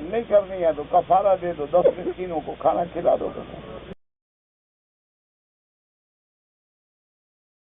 Speaker 1: نہیں کرنی ہے تو کفارہ دے دو، 10 مسکینوں کو کھانا کھلا دو۔